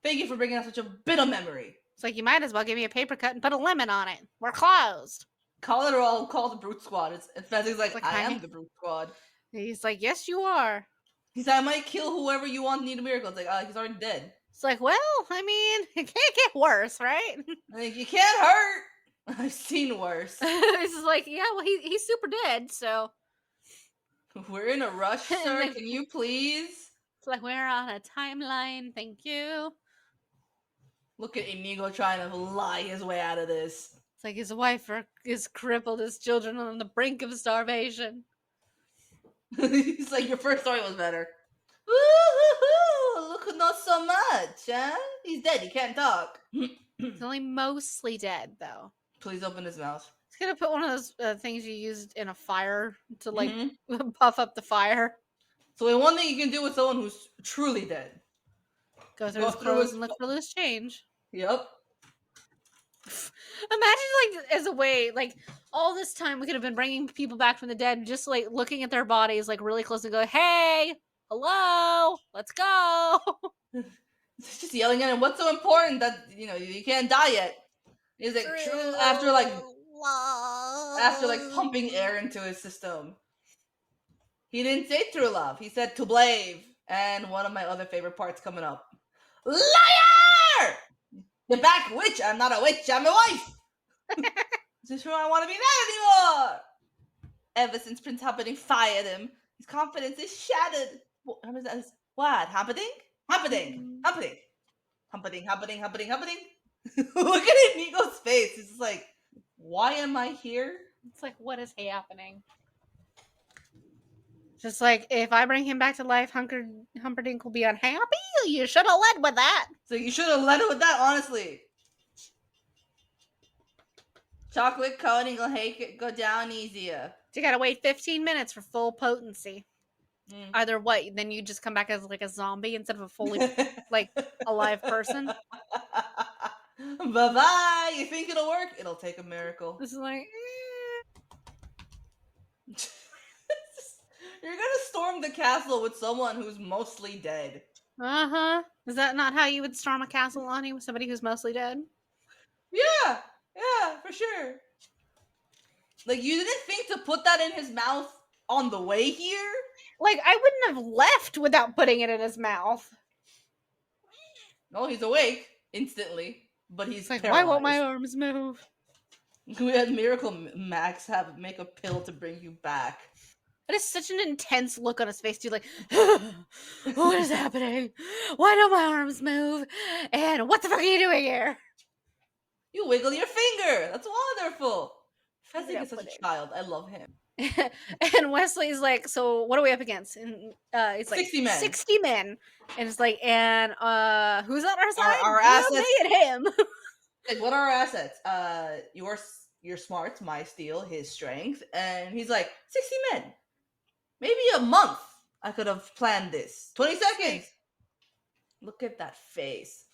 Speaker 3: Thank you for bringing up such a bit of memory.
Speaker 1: It's like, you might as well give me a paper cut and put a lemon on it. We're closed.
Speaker 3: Call it all, call the brute squad. And Fezzik's like,
Speaker 1: It's like,
Speaker 3: I am the brute squad.
Speaker 1: He's like, yes, you are.
Speaker 3: He said, I might kill whoever you want need a miracle. It's like, he's already dead.
Speaker 1: It's like, well, I mean, it can't get worse, right?
Speaker 3: Like, you can't hurt. I've seen worse.
Speaker 1: This is like, yeah, well, he's super dead, so.
Speaker 3: We're in a rush, sir.
Speaker 1: Like,
Speaker 3: Can you please?
Speaker 1: it's like, we're on a timeline, thank you.
Speaker 3: Look at Inigo trying to lie his way out of this.
Speaker 1: It's like his wife is crippled, his children on the brink of starvation.
Speaker 3: He's like, your first story was better. Woo-hoo-hoo! Look, not so much, huh? He's dead. He can't talk.
Speaker 1: He's only mostly dead, though.
Speaker 3: Please open his mouth.
Speaker 1: He's gonna put one of those things you used in a fire to, like,
Speaker 3: Mhm.
Speaker 1: puff up the fire.
Speaker 3: So the one thing you can do with someone who's truly dead.
Speaker 1: Go through
Speaker 3: Go
Speaker 1: his
Speaker 3: through
Speaker 1: clothes
Speaker 3: his
Speaker 1: and look for loose change.
Speaker 3: Yep.
Speaker 1: Imagine, like, as a way, like, all this time we could have been bringing people back from the dead, just, like, looking at their bodies, like, really close and go, hey, hello, let's go.
Speaker 3: Just yelling at him, what's so important that, you can't die yet? He's like, true, after pumping air into his system. He didn't say true love. He said to blave. And one of my other favorite parts coming up. Liar! The back witch. I'm not a witch. I'm a wife. Is this who I want to be mad anymore? Ever since Prince Humperdinck fired him, his confidence is shattered. What? Humperdinck? Humperdinck. Look at Inigo's face. It's just like, why am I here?
Speaker 1: It's like, what is happening? Just like, if I bring him back to life, Humperdinck will be unhappy? You should have led with that.
Speaker 3: So you should have led it with that, honestly. Chocolate coating will make it go down easier.
Speaker 1: You gotta wait 15 minutes for full potency.
Speaker 3: Mm.
Speaker 1: Either what, then you just come back as like a zombie instead of a fully like alive person.
Speaker 3: Bye bye. You think it'll work? It'll take a miracle.
Speaker 1: This is like,
Speaker 3: You're gonna storm the castle with someone who's mostly dead.
Speaker 1: uh-huh. Is that not how you would storm a castle, Lonnie, with somebody who's mostly dead?
Speaker 3: Yeah, yeah, for sure. Like, you didn't think to put that in his mouth on the way here?
Speaker 1: Like, I wouldn't have left without putting it in his mouth.
Speaker 3: No, he's awake instantly, but he's
Speaker 1: It's like, why won't my
Speaker 3: paralyzed.
Speaker 1: arms move?
Speaker 3: We had Miracle Max make a pill to bring you back.
Speaker 1: That is such an intense look on his face, dude. Like, what is happening? Why don't my arms move? And what the fuck are you doing here?
Speaker 3: You wiggle your finger. That's wonderful. Fezzik
Speaker 1: Yeah,
Speaker 3: is such
Speaker 1: put
Speaker 3: a
Speaker 1: it.
Speaker 3: child. I love him.
Speaker 1: And Wesley's like, so what are we up against? And it's like
Speaker 3: 60 men.
Speaker 1: 60 men. And it's like, and who's on our side?
Speaker 3: Our
Speaker 1: Well,
Speaker 3: assets.
Speaker 1: me and him.
Speaker 3: Like, what are our assets? Your smarts, my steel, his strength. And he's like, 60 men. Maybe a month I could have planned this. 20 seconds. Look at that face.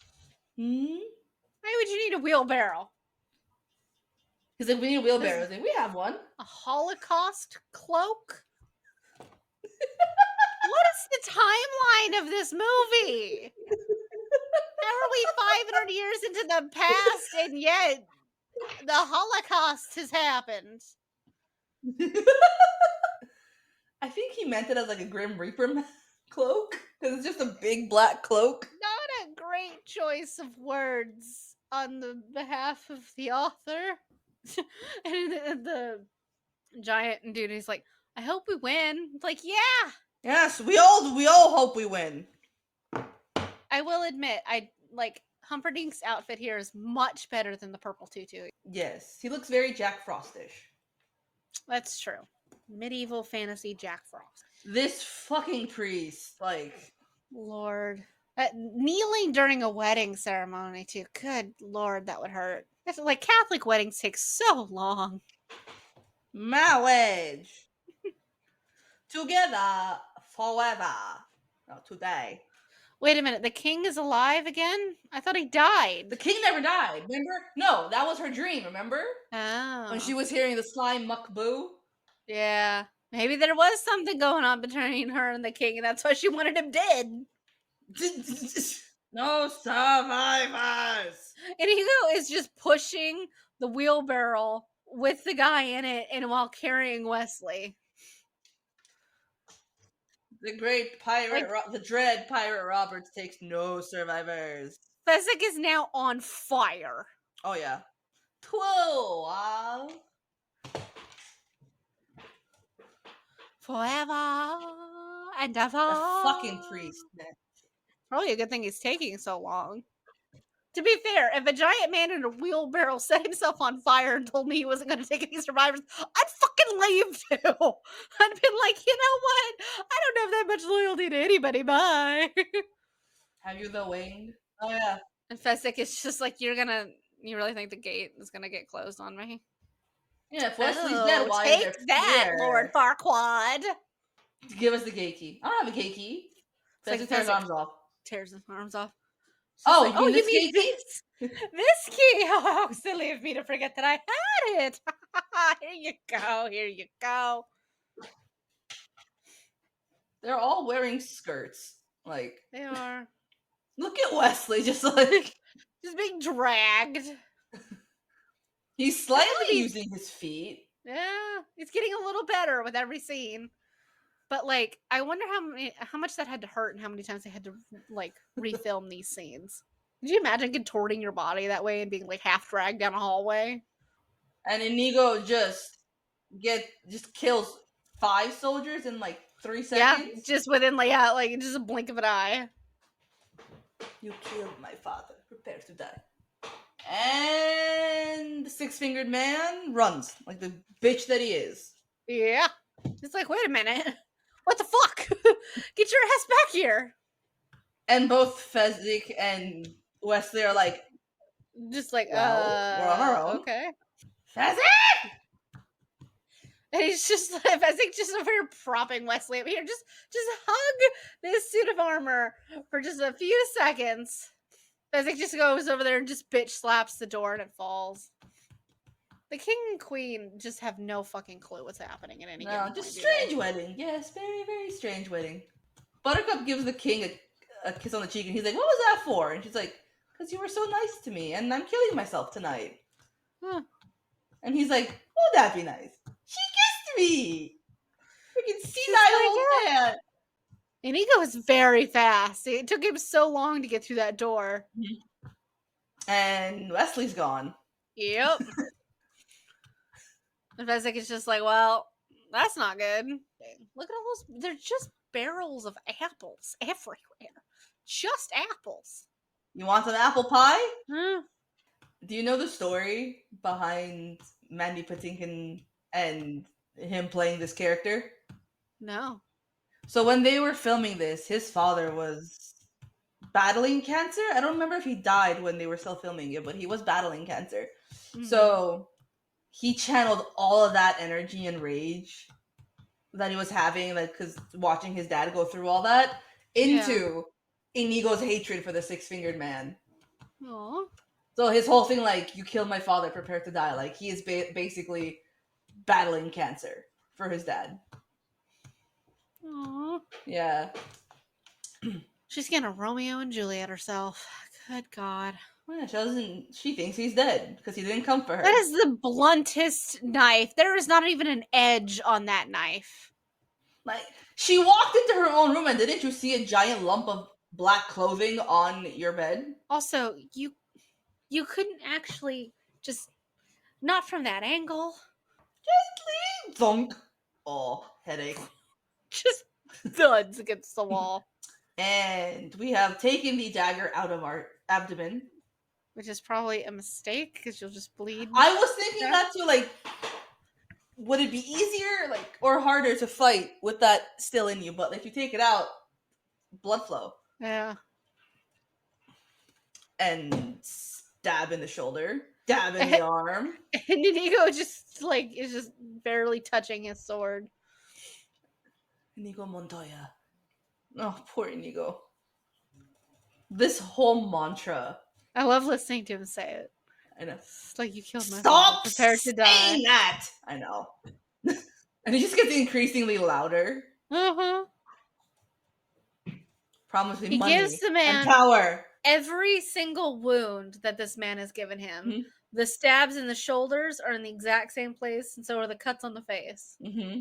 Speaker 1: Why would you need a wheelbarrow?
Speaker 3: He's like, we need wheelbarrows. Like, we have one.
Speaker 1: A Holocaust cloak? What is the timeline of this movie? How are we 500 years into the past and yet the Holocaust has happened?
Speaker 3: I think he meant it as like a Grim Reaper cloak because it's just a big black cloak.
Speaker 1: Not a great choice of words on the behalf of the author. And the giant dude, he's like, I hope we win. It's like, yeah.
Speaker 3: Yes, we all hope we win.
Speaker 1: I will admit, I like Humperdinck's outfit here is much better than the purple tutu.
Speaker 3: Yes, he looks very Jack Frostish.
Speaker 1: That's true. Medieval fantasy Jack Frost.
Speaker 3: This fucking priest, like,
Speaker 1: Lord. Kneeling during a wedding ceremony, too. Good Lord, that would hurt. Like, Catholic weddings take so long.
Speaker 3: marriage together forever. No, today.
Speaker 1: Wait a minute, the king is alive again? I thought he died.
Speaker 3: The king never died. Remember? No, that was her dream. Remember
Speaker 1: Oh.
Speaker 3: when she was hearing the slime muck boo?
Speaker 1: Yeah. Maybe there was something going on between her and the king, and that's why she wanted him dead.
Speaker 3: No survivors.
Speaker 1: And Hugo is just pushing the wheelbarrow with the guy in it, and while carrying Wesley.
Speaker 3: The great pirate, the dread pirate Roberts takes no survivors.
Speaker 1: Fezzik is now on fire.
Speaker 3: Oh yeah. 12.
Speaker 1: Forever and ever.
Speaker 3: The fucking priest.
Speaker 1: Probably a good thing he's taking so long. To be fair, if a giant man in a wheelbarrow set himself on fire and told me he wasn't going to take any survivors, I'd fucking leave too. I'd been like, you know what? I don't have that much loyalty to anybody. Bye.
Speaker 3: Have you the winged? Oh yeah.
Speaker 1: And Fezzik is just like, you really think the gate is going to get closed on me?
Speaker 3: Yeah, if Wesley's dead, why is there
Speaker 1: take that,
Speaker 3: fear?
Speaker 1: Lord Farquaad.
Speaker 3: Give us the gate key. I don't have a gate key. Fezzik tears his arms off.
Speaker 1: Tears his arms off.
Speaker 3: Oh,
Speaker 1: like,
Speaker 3: you
Speaker 1: mean
Speaker 3: gate key?
Speaker 1: this key? Oh, silly of me to forget that I had it. Here you go. Here you go.
Speaker 3: They're all wearing skirts. Like,
Speaker 1: they are.
Speaker 3: Look at Wesley, just like
Speaker 1: just being dragged.
Speaker 3: He's slightly using his feet.
Speaker 1: Yeah, it's getting a little better with every scene. But like, I wonder how much that had to hurt and how many times they had to like refilm these scenes. Could you imagine contorting your body that way and being like half dragged down a hallway?
Speaker 3: And Inigo just kills 5 soldiers in like 3 seconds.
Speaker 1: Yeah, just within like just a blink of an eye.
Speaker 3: You killed my father. Prepare to die. And the 6-fingered man runs like the bitch that he is.
Speaker 1: Yeah. It's like, wait a minute. What the fuck? Get your ass back here.
Speaker 3: And both Fezzik and Wesley are like,
Speaker 1: just like,
Speaker 3: well, we're on our own.
Speaker 1: Okay.
Speaker 3: Fezzik!
Speaker 1: And he's just like, I think just over here propping Wesley up here. Just hug this suit of armor for just a few seconds. Fezzik just goes over there and just bitch slaps the door and it falls. The king and queen just have no fucking clue what's happening at any
Speaker 3: No,
Speaker 1: given
Speaker 3: just
Speaker 1: point, do
Speaker 3: strange
Speaker 1: they?
Speaker 3: wedding. Yes, very, very strange wedding. Buttercup gives the king a kiss on the cheek, and he's like, "What was that for?" And she's like, "Because you were so nice to me, and I'm killing myself tonight."
Speaker 1: Huh.
Speaker 3: And he's like, "Won't that be nice? She kissed me. Freaking
Speaker 1: It's just
Speaker 3: senile
Speaker 1: like,
Speaker 3: old
Speaker 1: yeah.
Speaker 3: man."
Speaker 1: And he goes very fast. It took him so long to get through that door.
Speaker 3: And Wesley's gone.
Speaker 1: Yep. And Fezzik is just like, well, that's not good. Look at all those. They're just barrels of apples everywhere. Just apples.
Speaker 3: You want some apple pie?
Speaker 1: Huh?
Speaker 3: Do you know the story behind Mandy Patinkin and him playing this character?
Speaker 1: No.
Speaker 3: So when they were filming this, his father was battling cancer. I don't remember if he died when they were still filming it, but he was battling cancer.
Speaker 1: Mhm.
Speaker 3: So he channeled all of that energy and rage that he was having, like, because watching his dad go through all that, into Inigo's hatred for the six-fingered man.
Speaker 1: Aw.
Speaker 3: So his whole thing, like, you killed my father, prepare to die. Like, he is basically battling cancer for his dad.
Speaker 1: Aw.
Speaker 3: Yeah.
Speaker 1: She's getting a Romeo and Juliet herself. Good God.
Speaker 3: Yeah, she doesn't. She thinks he's dead because he didn't come for her.
Speaker 1: That is the bluntest knife. There is not even an edge on that knife.
Speaker 3: Like, she walked into her own room, and didn't you see a giant lump of black clothing on your bed?
Speaker 1: Also, you couldn't actually just not from that angle.
Speaker 3: Thunk. Oh, headache.
Speaker 1: Just thuds against the wall.
Speaker 3: And we have taken the dagger out of our abdomen.
Speaker 1: Which is probably a mistake because you'll just bleed.
Speaker 3: I was thinking
Speaker 1: Yeah.
Speaker 3: that too, like, would it be easier, like, or harder to fight with that still in you? But if you take it out, blood flow.
Speaker 1: Yeah.
Speaker 3: And stab in the shoulder, dab in the arm.
Speaker 1: And Inigo just like is just barely touching his sword.
Speaker 3: Inigo Montoya. Oh, poor Inigo. This whole mantra.
Speaker 1: I love listening to him say it.
Speaker 3: I know.
Speaker 1: It's like you killed my
Speaker 3: Stop
Speaker 1: father. Prepare to die.
Speaker 3: saying that. I know. And it just gets increasingly louder.
Speaker 1: Uh-huh.
Speaker 3: Promise me
Speaker 1: He
Speaker 3: money
Speaker 1: gives the man
Speaker 3: and power.
Speaker 1: every single wound that this man has given him.
Speaker 3: Mhm.
Speaker 1: The stabs in the shoulders are in the exact same place, and so are the cuts on the face.
Speaker 3: Mm-hmm.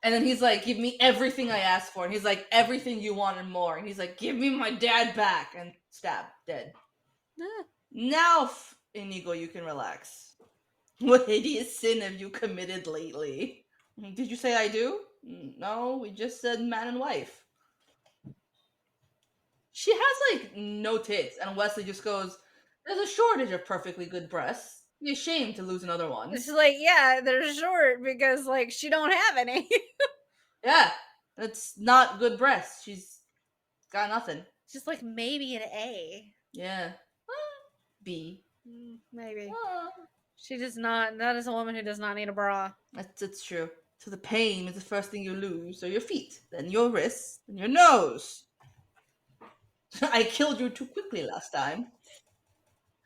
Speaker 3: And then he's like, "Give me everything I asked for." And he's like, "Everything you want and more." And he's like, "Give me my dad back." And stab, dead.
Speaker 1: Ah.
Speaker 3: Now, Inigo, you can relax. What hideous sin have you committed lately? Did you say I do? No, we just said man and wife. She has, like, no tits, and Wesley just goes, "There's a shortage of perfectly good breasts. Be ashamed to lose another one."
Speaker 1: It's like, yeah, they're short because like she don't have any.
Speaker 3: Yeah, that's not good breasts. She's got nothing.
Speaker 1: Just like maybe an A.
Speaker 3: Yeah. B.
Speaker 1: Maybe. She does not. That is a woman who does not need a bra.
Speaker 3: That's true. So the pain is the first thing you lose. So your feet, then your wrists, then your nose. I killed you too quickly last time.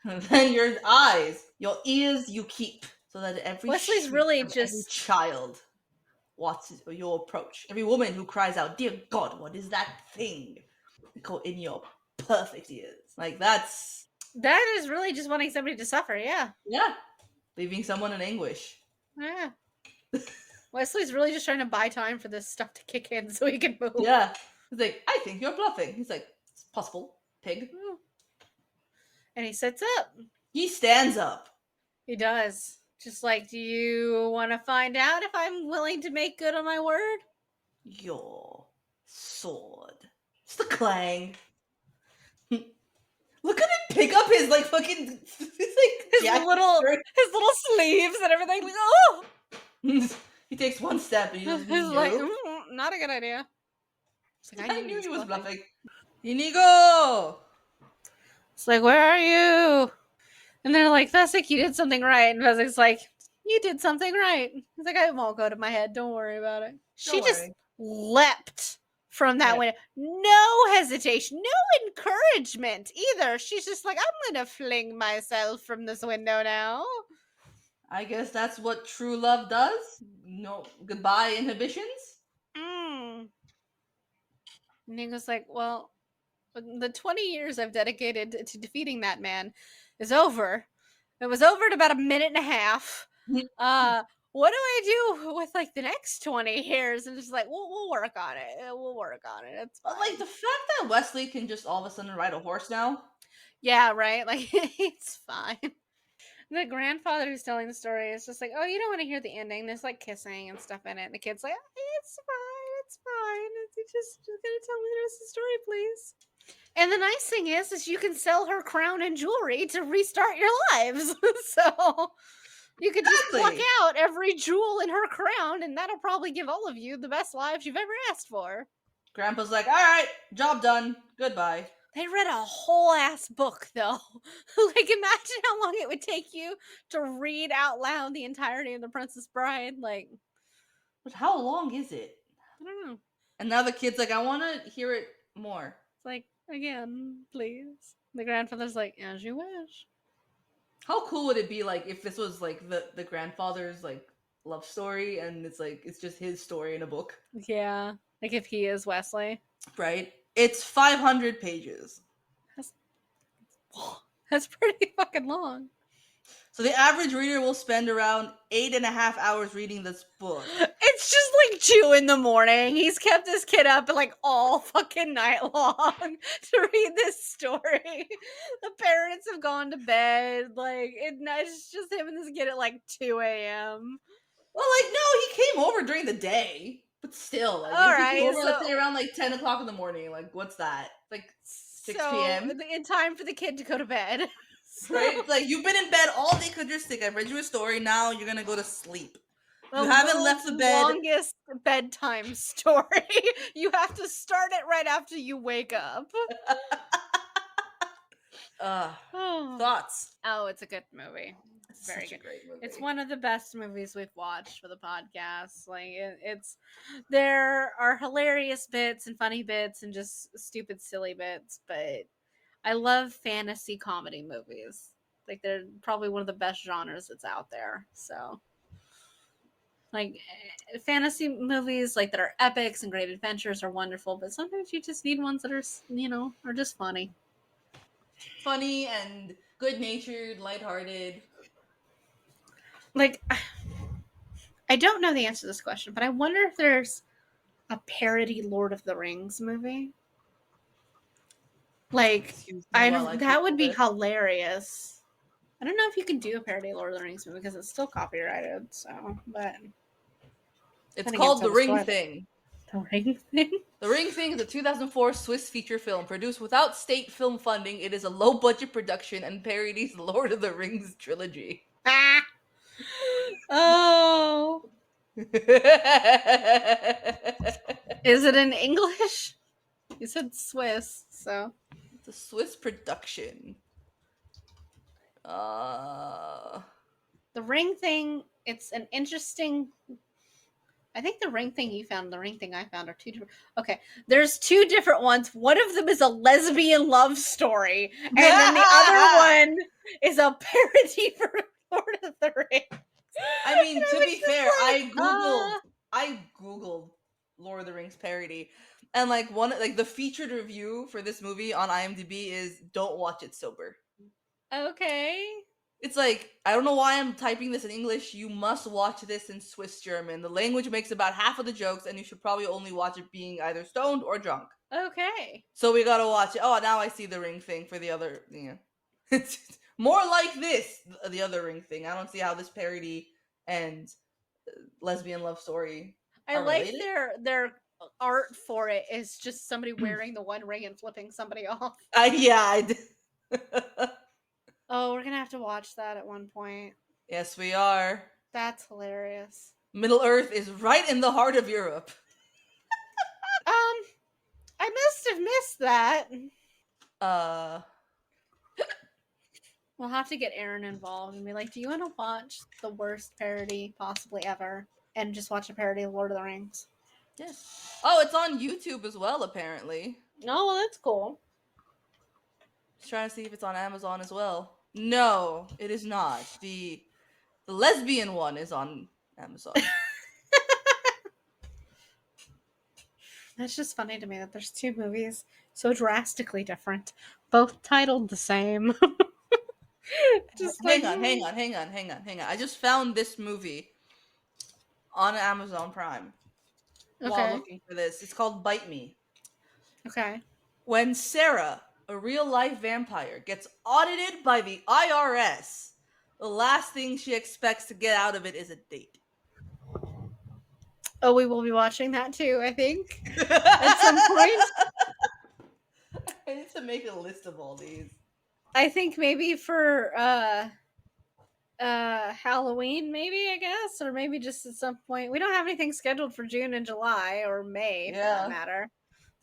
Speaker 3: And then your eyes, your ears you keep, so that every
Speaker 1: Wesley's
Speaker 3: shriek
Speaker 1: really
Speaker 3: of
Speaker 1: just
Speaker 3: every child watches your approach. Every woman who cries out, "Dear God, what is that thing?" Go in your perfect ears. Like, that's
Speaker 1: that is really just wanting somebody to suffer. Yeah.
Speaker 3: leaving someone in anguish.
Speaker 1: Yeah. Wesley's really just trying to buy time for this stuff to kick in so he can move.
Speaker 3: Yeah. He's like, "I think you're bluffing." He's like, "It's possible, pig."
Speaker 1: And he sits up.
Speaker 3: He stands up.
Speaker 1: He does. Just like, do you want to find out if I'm willing to make good on my word?
Speaker 3: Your sword. It's the clang. Look at him pick up his, like, fucking
Speaker 1: His little sleeves and everything. Like, oh!
Speaker 3: He takes one step and he
Speaker 1: He's
Speaker 3: doesn't
Speaker 1: like,
Speaker 3: move.
Speaker 1: not a good idea. It's like,
Speaker 3: I knew he was bluffing. Inigo!
Speaker 1: It's like, where are you? And they're like, Fezzik, you did something right. And Fezzik's like, You did something right. He's like, I won't go to my head. Don't worry about it. She
Speaker 3: Don't
Speaker 1: just
Speaker 3: worry.
Speaker 1: leapt from that
Speaker 3: Yep.
Speaker 1: window. No hesitation, no encouragement either. She's just like, I'm going to fling myself from this window now.
Speaker 3: I guess that's what true love does. No goodbye inhibitions.
Speaker 1: Mm. And he goes like, well, the 20 years I've dedicated to defeating that man is over. It was over in about a minute and a half. Uh, what do I do with like the next 20 years? And just like, we'll work on it. We'll work on it. It's
Speaker 3: Like
Speaker 1: fine.
Speaker 3: the fact that Wesley can just all of a sudden ride a horse now.
Speaker 1: Yeah, right. Like it's fine. The grandfather who's telling the story is just like, oh, you don't want to hear the ending. There's like kissing and stuff in it. And the kid's like, it's fine. It's fine. It's just gonna tell me the rest of the story, please. And the nice thing is you can sell her crown and jewelry to restart your lives. So you could just pluck
Speaker 3: Exactly.
Speaker 1: out every jewel in her crown, and that'll probably give all of you the best lives you've ever asked for.
Speaker 3: Grandpa's like, all right, job done. Goodbye.
Speaker 1: They read a whole ass book, though. Like, imagine how long it would take you to read out loud the entirety of The Princess Bride. Like,
Speaker 3: But how long is it?
Speaker 1: I don't know.
Speaker 3: And now the kid's like, I want to hear it more.
Speaker 1: It's like, again, please. The grandfather's like, as you wish.
Speaker 3: How cool would it be like if this was like the grandfather's like love story and it's like it's just his story in a book,
Speaker 1: Yeah. Like, if he is Wesley.
Speaker 3: right? It's 500 pages.
Speaker 1: That's, that's pretty fucking long.
Speaker 3: So the average reader will spend around 8.5 hours reading this book.
Speaker 1: It's just like 2 in the morning. He's kept his kid up like all fucking night long to read this story. The parents have gone to bed. Like it's just him and this kid at like 2 a.m.
Speaker 3: Well, like, no, he came over during the day, but still, like,
Speaker 1: All
Speaker 3: if he came
Speaker 1: right,
Speaker 3: over, let's say
Speaker 1: so
Speaker 3: around like 10 o'clock in the morning, like, what's that? Like 6 p.m.,
Speaker 1: in time for the kid to go to bed. So
Speaker 3: right? It's like, you've been in bed all day because you're sick. I've read you a story. Now you're gonna go to sleep.
Speaker 1: the
Speaker 3: You haven't
Speaker 1: world's
Speaker 3: left the bed.
Speaker 1: longest bedtime story. You have to start it right after you wake up. Oh.
Speaker 3: Thoughts?
Speaker 1: Oh, it's a good movie. It's
Speaker 3: It's
Speaker 1: very
Speaker 3: such a
Speaker 1: good.
Speaker 3: great movie.
Speaker 1: It's one of the best movies we've watched for the podcast. Like it's there are hilarious bits and funny bits and just stupid silly bits, but I love fantasy comedy movies. Like they're probably one of the best genres that's out there. So like fantasy movies like that are epics and great adventures are wonderful, but sometimes you just need ones that are, are just funny.
Speaker 3: Funny and good natured, lighthearted.
Speaker 1: Like I don't know the answer to this question, but I wonder if there's a parody Lord of the Rings movie. Like,
Speaker 3: Excuse me
Speaker 1: I
Speaker 3: while I
Speaker 1: that
Speaker 3: Google
Speaker 1: would be
Speaker 3: this.
Speaker 1: hilarious. I don't know if you can do a parody Lord of the Rings movie because it's still copyrighted. So, but
Speaker 3: It's
Speaker 1: then again,
Speaker 3: called
Speaker 1: so
Speaker 3: The
Speaker 1: was
Speaker 3: Ring
Speaker 1: Twilight.
Speaker 3: Thing.
Speaker 1: The Ring thing.
Speaker 3: The Ring Thing is a 2004 Swiss feature film produced without state film funding. It is a low budget production and parodies Lord of the Rings trilogy.
Speaker 1: Ah. Oh, is it in English? You said Swiss, so
Speaker 3: It's a Swiss production. Uh,
Speaker 1: the Ring thing. It's an interesting. I think the ring thing you found and the ring thing I found are two different. Okay, there's two different ones. One of them is a lesbian love story, and then the other one is a parody for Lord of the Rings.
Speaker 3: I
Speaker 1: And
Speaker 3: mean,
Speaker 1: I
Speaker 3: to
Speaker 1: was
Speaker 3: be
Speaker 1: just
Speaker 3: fair,
Speaker 1: like,
Speaker 3: I googled Lord of the Rings parody, and like like the featured review for this movie on IMDb is "Don't watch it sober."
Speaker 1: okay.
Speaker 3: It's like, I don't know why I'm typing this in English. You must watch this in Swiss German. The language makes about half of the jokes, and you should probably only watch it being either stoned or drunk.
Speaker 1: Okay.
Speaker 3: So we gotta watch it. Oh, now I see the ring thing for the other. Yeah, it's more like this, the other ring thing. I don't see how this parody and lesbian love story
Speaker 1: I
Speaker 3: are
Speaker 1: like
Speaker 3: related.
Speaker 1: their art for it is just somebody wearing the one ring and flipping somebody off.
Speaker 3: Yeah, I did.
Speaker 1: Oh, we're gonna have to watch that at one point.
Speaker 3: Yes, we are.
Speaker 1: That's hilarious.
Speaker 3: Middle Earth is right in the heart of Europe.
Speaker 1: I must have missed that.
Speaker 3: Uh,
Speaker 1: We'll have to get Aaron involved and be like, do you want to watch the worst parody possibly ever? And just watch a parody of Lord of the Rings.
Speaker 3: Yes. Oh, it's on YouTube as well, apparently.
Speaker 1: No, well, that's cool.
Speaker 3: Just trying to see if it's on Amazon as well. No, it is not. The lesbian one is on Amazon.
Speaker 1: It's just funny to me that there's two movies so drastically different, both titled the same. Just like,
Speaker 3: Hang on. I just found this movie on Amazon Prime while
Speaker 1: okay,
Speaker 3: looking for this. It's called Bite Me.
Speaker 1: okay.
Speaker 3: When Sarah, a real life vampire, gets audited by the IRS, the last thing she expects to get out of it is a date.
Speaker 1: Oh, we will be watching that too, I think, at some
Speaker 3: I
Speaker 1: point.
Speaker 3: need to make a list of all these.
Speaker 1: I think maybe for Halloween, maybe, I guess, or maybe just at some point. We don't have anything scheduled for June and July or May for that
Speaker 3: Yeah,
Speaker 1: matter.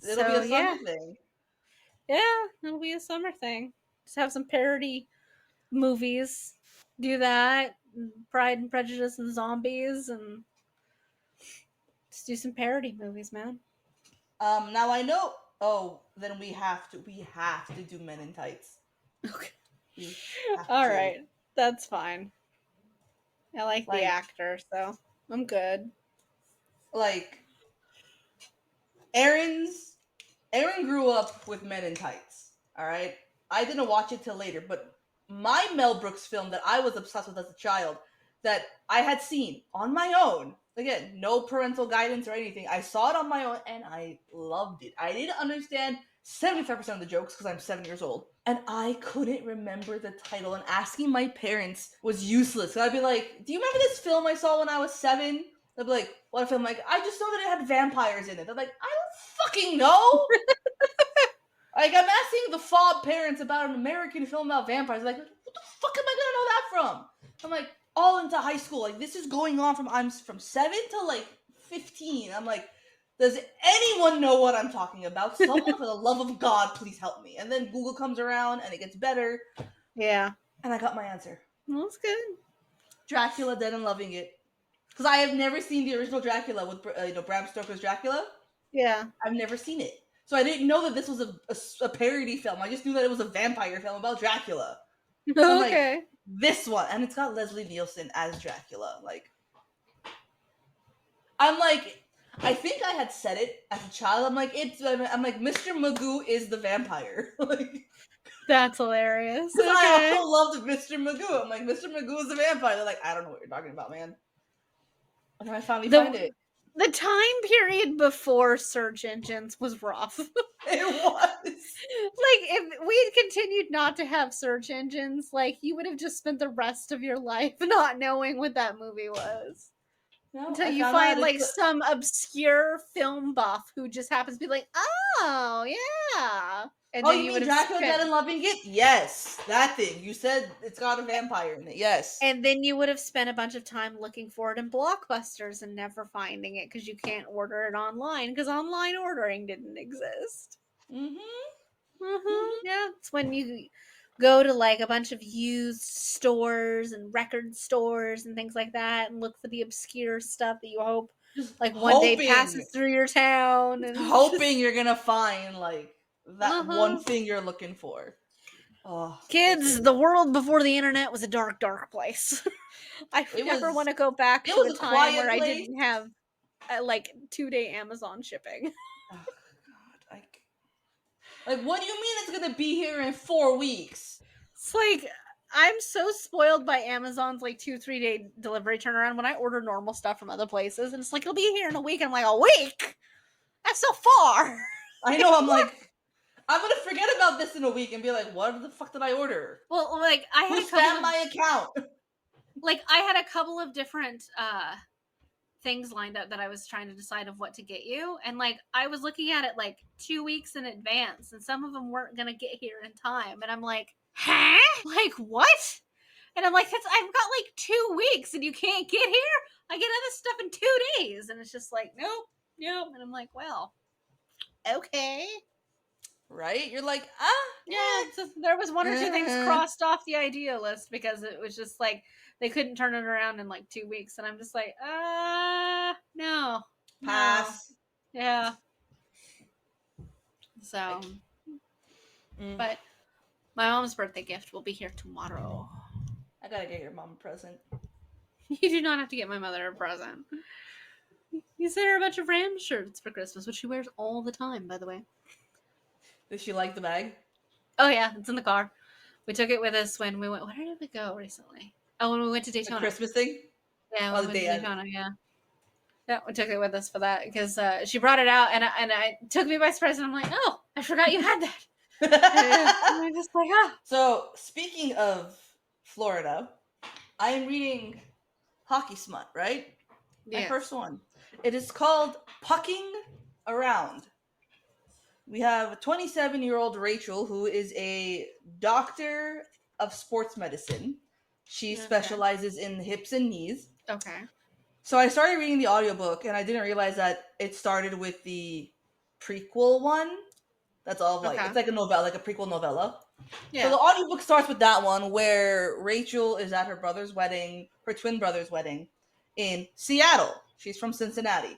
Speaker 3: it'll be
Speaker 1: So
Speaker 3: a summer
Speaker 1: yeah,
Speaker 3: thing.
Speaker 1: yeah, it'll be a summer thing. Just have some parody movies. Do that. Pride and Prejudice and Zombies, and just do some parody movies, man.
Speaker 3: Now I know. Oh, then we have to do Men in Tights.
Speaker 1: Okay.
Speaker 3: We have
Speaker 1: All
Speaker 3: to.
Speaker 1: right. That's fine. I like the
Speaker 3: Like,
Speaker 1: actor, so I'm good.
Speaker 3: like Aaron's Aaron grew up with Men in Tights. All right, I didn't watch it till later, but my Mel Brooks film that I was obsessed with as a child, that I had seen on my own. Again, no parental guidance or anything. I saw it on my own and I loved it. I didn't understand 75% of the jokes because I'm 7 years old. And I couldn't remember the title, and asking my parents was useless. So I'd be like, do you remember this film I saw when I was 7? They'd be like, what film? I'm like, I just know that it had vampires in it. They're like, I don't fucking know. Like, I'm asking the fob parents about an American film about vampires. Like, what the fuck am I gonna know that from? I'm like, all into high school. Like, this is going on I'm from 7 to like 15. I'm like, does anyone know what I'm talking about? Someone, for the love of God, please help me. And then Google comes around and it gets better,
Speaker 1: Yeah.
Speaker 3: and I got my answer.
Speaker 1: Well, that's good.
Speaker 3: Dracula, Dead and Loving It. Because I have never seen the original Dracula with Bram Stoker's Dracula.
Speaker 1: Yeah.
Speaker 3: I've never seen it. So I didn't know that this was a parody film. I just knew that it was a vampire film about Dracula. So I'm like,
Speaker 1: Okay.
Speaker 3: this one. And it's got Leslie Nielsen as Dracula. Like, I'm like, I think I had said it as a child. I'm like, Mr. Magoo is the vampire. Like,
Speaker 1: That's hilarious.
Speaker 3: because I
Speaker 1: Okay.
Speaker 3: also loved Mr. Magoo. I'm like, Mr. Magoo is the vampire. They're like, I don't know what you're talking about, man. And then I finally find
Speaker 1: The
Speaker 3: it.
Speaker 1: the time period before search engines was rough.
Speaker 3: It was.
Speaker 1: Like if we continued not to have search engines, like you would have just spent the rest of your life not knowing what that movie was.
Speaker 3: No,
Speaker 1: Until
Speaker 3: I
Speaker 1: you
Speaker 3: found out
Speaker 1: find
Speaker 3: it's
Speaker 1: like some obscure film buff who just happens to be like, "Oh, yeah." And
Speaker 3: Oh,
Speaker 1: then
Speaker 3: you
Speaker 1: you
Speaker 3: mean
Speaker 1: would have
Speaker 3: Dracula Dead
Speaker 1: spent
Speaker 3: and Loving It? Yes, that thing. You said it's got a vampire in it. Yes.
Speaker 1: and then you would have spent a bunch of time looking for it in Blockbusters and never finding it because you can't order it online because online ordering didn't exist.
Speaker 3: Mm-hmm.
Speaker 1: Yeah, it's when you go to like a bunch of used stores and record stores and things like that and look for the obscure stuff that you hope
Speaker 3: Just
Speaker 1: like one day
Speaker 3: hoping,
Speaker 1: passes through your town
Speaker 3: just
Speaker 1: and it's
Speaker 3: hoping
Speaker 1: just
Speaker 3: you're gonna find like that one
Speaker 1: uh-huh.
Speaker 3: thing you're looking for. Oh, those
Speaker 1: Kids,
Speaker 3: days.
Speaker 1: the world before the internet was a dark, dark place. I
Speaker 3: It
Speaker 1: never want
Speaker 3: was.
Speaker 1: to go back
Speaker 3: It
Speaker 1: to a
Speaker 3: was a
Speaker 1: time where
Speaker 3: quiet
Speaker 1: I
Speaker 3: place.
Speaker 1: didn't have like 2-day Amazon shipping.
Speaker 3: Oh God, like what do you mean it's gonna be here in 4 weeks?
Speaker 1: It's like I'm so spoiled by Amazon's like 2-3 day delivery turnaround when I order normal stuff from other places, and it's like it'll be here in a week. And I'm like, a week? That's so far.
Speaker 3: I
Speaker 1: Like
Speaker 3: know. I'm
Speaker 1: what?
Speaker 3: like, I'm gonna forget about this in a week and be like, what the fuck did I order?
Speaker 1: Well, like I
Speaker 3: Who
Speaker 1: had a couple
Speaker 3: spammed
Speaker 1: of
Speaker 3: my account?
Speaker 1: different things lined up that I was trying to decide of what to get you, and like I was looking at it like 2 weeks in advance, and some of them weren't gonna get here in time, and I'm like, huh? Like what? And I'm like, I've got like 2 weeks, and you can't get here. I get other stuff in 2 days, and it's just like, nope, nope. And I'm like, well, okay.
Speaker 3: right? You're like,
Speaker 1: Yeah, so there was one or two things
Speaker 3: eh,
Speaker 1: crossed off the idea list because it was just like they couldn't turn it around in like 2 weeks, and I'm just like, no, no,
Speaker 3: pass.
Speaker 1: yeah. So,
Speaker 3: Like, mm,
Speaker 1: but my mom's birthday gift will be here tomorrow.
Speaker 3: I gotta get your mom a present.
Speaker 1: You do not have to get my mother a present. You sent her a bunch of Ram shirts for Christmas, which she wears all the time, by the way.
Speaker 3: Does she like the bag?
Speaker 1: Oh yeah, it's in the car. We took it with us when we went. Where did we go recently? Oh, when we went to
Speaker 3: The
Speaker 1: Daytona.
Speaker 3: Christmas thing?
Speaker 1: Yeah, when
Speaker 3: Oh,
Speaker 1: we
Speaker 3: the
Speaker 1: went to
Speaker 3: day.
Speaker 1: Daytona. Yeah, yeah, we took it with us for that because she brought it out and I took me by surprise and I'm like, oh, I forgot you had that. Yeah, and I'm just like, ah,
Speaker 3: So, speaking of Florida, I am reading Hockey Smut, right? My first
Speaker 1: yes,
Speaker 3: one. It is called Pucking Around. We have 27-year-old Rachel, who is a doctor of sports medicine. She
Speaker 1: okay,
Speaker 3: specializes in hips and knees.
Speaker 1: okay,
Speaker 3: So I started reading the audiobook and I didn't realize that it started with the prequel one. That's all like
Speaker 1: okay,
Speaker 3: it's like a novella, like a prequel novella. So
Speaker 1: yeah,
Speaker 3: the audiobook starts with that one where Rachel is at her brother's wedding, her twin brother's wedding in Seattle. She's from Cincinnati.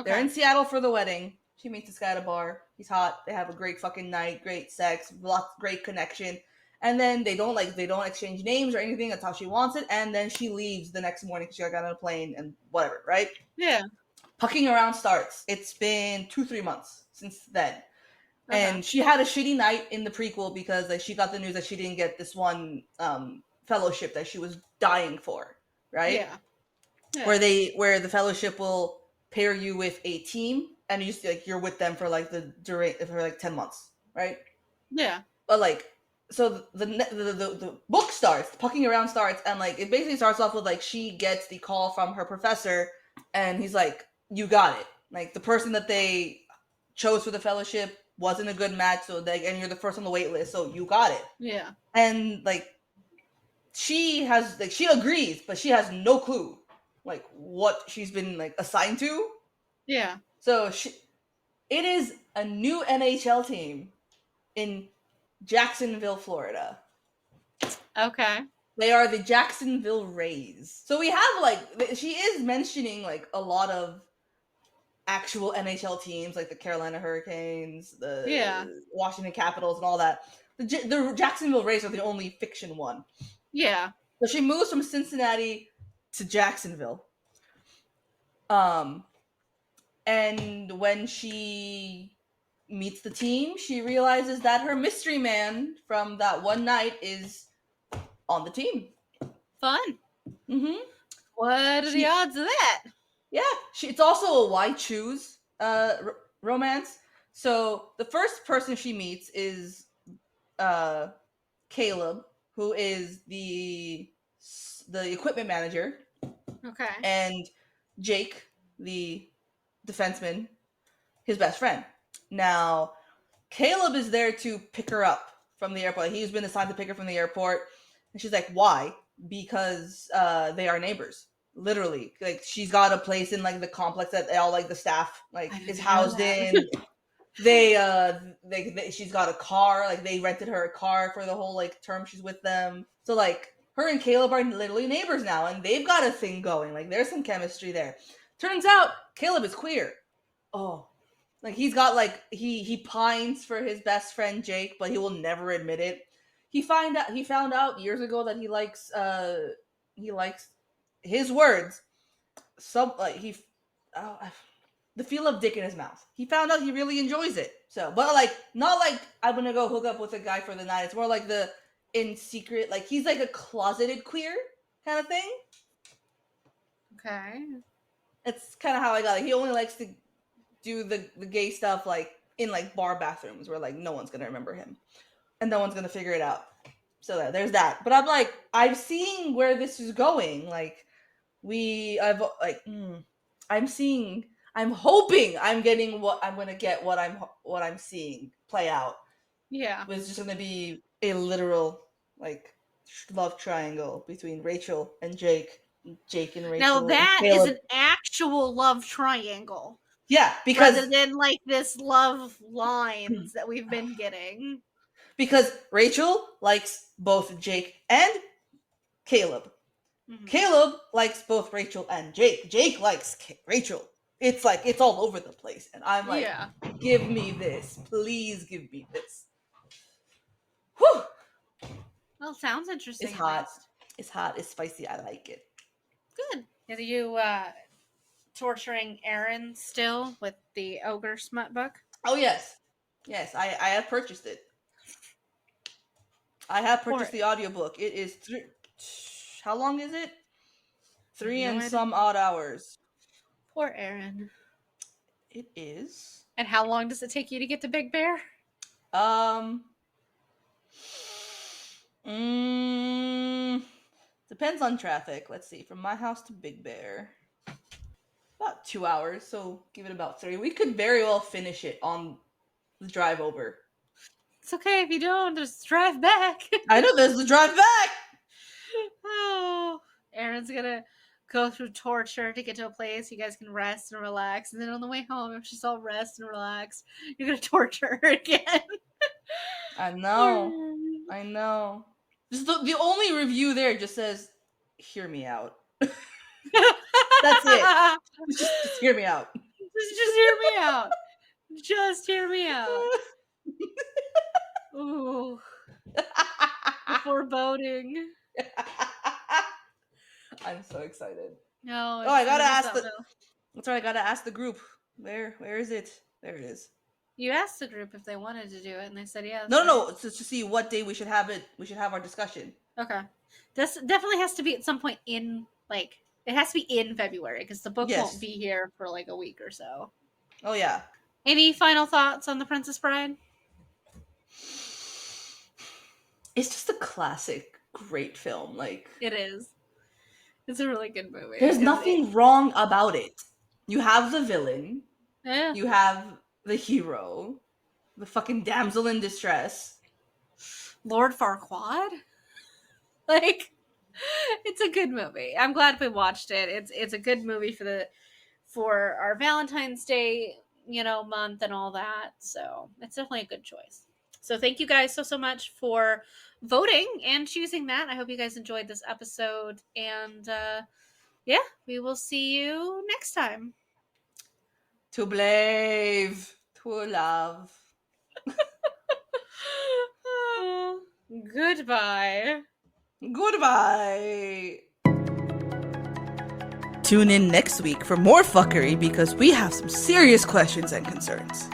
Speaker 3: They're
Speaker 1: okay,
Speaker 3: in Seattle for the wedding. She meets this guy at a bar. He's hot. They have a great fucking night, great sex, lots great connection. And then they don't exchange names or anything. That's how she wants it. And then she leaves the next morning because she got on a plane and whatever, right?
Speaker 1: yeah,
Speaker 3: Pucking around starts. It's been 2-3 months since then.
Speaker 1: okay,
Speaker 3: And she had a shitty night in the prequel because like she got the news that she didn't get this one fellowship that she was dying for, right?
Speaker 1: yeah,
Speaker 3: where
Speaker 1: yeah,
Speaker 3: they where the fellowship will pair you with a team and you just like you're with them for like the duration for like 10 months, right?
Speaker 1: yeah,
Speaker 3: But like so the book starts, the pucking around starts, and like it basically starts off with like she gets the call from her professor and he's like, you got it, like the person that they chose for the fellowship wasn't a good match, so like, and you're the first on the wait list, so you got it.
Speaker 1: yeah,
Speaker 3: And like she agrees, but she has no clue like what she's been like assigned to.
Speaker 1: yeah,
Speaker 3: So it is a new NHL team in Jacksonville, Florida.
Speaker 1: okay,
Speaker 3: They are the Jacksonville Rays. So we have like she is mentioning like a lot of actual NHL teams like the Carolina Hurricanes,
Speaker 1: yeah,
Speaker 3: the Washington Capitals, and all that. The Jacksonville Rays are the only fiction one.
Speaker 1: yeah,
Speaker 3: So she moves from Cincinnati to Jacksonville. Um, and when she meets the team, she realizes that her mystery man from that one night is on the team.
Speaker 1: fun.
Speaker 3: Mm-hmm.
Speaker 1: What are the
Speaker 3: She,
Speaker 1: odds of that?
Speaker 3: yeah, it's also a why choose romance. So the first person she meets is uh, Caleb, who is the equipment manager,
Speaker 1: Okay,
Speaker 3: and Jake, the defenseman, his best friend. Now, Caleb is there to pick her up from the airport. He's been assigned to pick her from the airport. And she's like, why? Because they are neighbors. Literally. Like she's got a place in like the complex that all like the staff like
Speaker 1: I
Speaker 3: is
Speaker 1: didn't know
Speaker 3: housed
Speaker 1: that.
Speaker 3: in. She's got a car, like they rented her a car for the whole like term she's with them. So like her and Caleb are literally neighbors now and they've got a thing going. Like there's some chemistry there. Turns out Caleb is queer. Oh, like he's got like he pines for his best friend Jake, but he will never admit it. He found out years ago that he likes his words. Some like he oh, the feel of dick in his mouth. He found out he really enjoys it. So, but like not like I'm gonna go hook up with a guy for the night. It's more like the in secret, like he's like a closeted queer kind of thing.
Speaker 1: Okay,
Speaker 3: It's kind of how I got it. He only likes to do the gay stuff like in like bar bathrooms where like no one's gonna remember him and no one's gonna figure it out. So there's that. But I'm like, I'm seeing where this is going. Like I've like, I'm seeing. I'm hoping I'm getting what I'm gonna get. What I'm seeing play out.
Speaker 1: yeah.
Speaker 3: It's just gonna be a literal like love triangle between Rachel and Jake, Jake and
Speaker 1: Now
Speaker 3: Rachel and
Speaker 1: that is
Speaker 3: Caleb.
Speaker 1: an actual love triangle.
Speaker 3: Yeah,
Speaker 1: rather
Speaker 3: because
Speaker 1: than like this love lines that we've been getting.
Speaker 3: Rachel likes both Jake and Caleb.
Speaker 1: Mhm.
Speaker 3: Caleb likes both Rachel and Jake. Jake likes Rachel. It's like it's all over the place, and I'm like,
Speaker 1: Yeah.
Speaker 3: give me this, please give me this. Whew!
Speaker 1: Well, sounds
Speaker 3: It's
Speaker 1: interesting at
Speaker 3: hot.
Speaker 1: least.
Speaker 3: It's hot. It's spicy. I like it.
Speaker 1: Good. Are you torturing Aaron still with the ogre smut book?
Speaker 3: Oh yes, yes. I have purchased it. I have purchased
Speaker 1: Poor,
Speaker 3: the audiobook. It is how long is it?
Speaker 1: I have
Speaker 3: Three
Speaker 1: no
Speaker 3: and
Speaker 1: idea.
Speaker 3: some odd hours.
Speaker 1: Poor Aaron.
Speaker 3: It is.
Speaker 1: And how long does it take you to get to Big Bear?
Speaker 3: Um. Mm, depends on traffic. Let's see. From my house to Big Bear, about 2 hours. So give it about three. We could very well finish it on the drive over.
Speaker 1: It's okay if you don't. Just drive back.
Speaker 3: I know there's the drive back.
Speaker 1: Oh, Aaron's gonna go through torture to get to a place you guys can rest and relax, and then on the way home, if she's all rest and relaxed, you're gonna torture her again.
Speaker 3: I know. I know. Just the only review there just says, "Hear me out." That's it. Just hear me out.
Speaker 1: Just hear me out. Just hear me out. Ooh, the foreboding.
Speaker 3: I'm so excited.
Speaker 1: No,
Speaker 3: Oh,
Speaker 1: it's
Speaker 3: I gotta
Speaker 1: gonna be
Speaker 3: ask the.
Speaker 1: something.
Speaker 3: That's right. I gotta ask the group. Where is it? There it is.
Speaker 1: You asked the group if they wanted to do it, and they said yes.
Speaker 3: No,
Speaker 1: right?
Speaker 3: no, no. To see what day we should have it. We should have our discussion.
Speaker 1: Okay. This definitely has to be at some point in like it has to be in February because the book won't
Speaker 3: Yes.
Speaker 1: be here for like a week or so.
Speaker 3: Oh yeah.
Speaker 1: Any final thoughts on The Princess Bride?
Speaker 3: It's just a classic, great film. Like
Speaker 1: It is. It's a really good movie.
Speaker 3: there's nothing wrong about it. You have the villain.
Speaker 1: Yeah.
Speaker 3: You have the hero. The fucking damsel in distress.
Speaker 1: Lord Farquaad? Like it's a good movie. I'm glad we watched it. It's a good movie for our Valentine's Day, month and all that. So, it's definitely a good choice. So, thank you guys so much for voting and choosing that. I hope you guys enjoyed this episode and yeah, we will see you next time.
Speaker 3: To blave. To love.
Speaker 1: Goodbye.
Speaker 3: Goodbye. Tune in next week for more fuckery because we have some serious questions and concerns.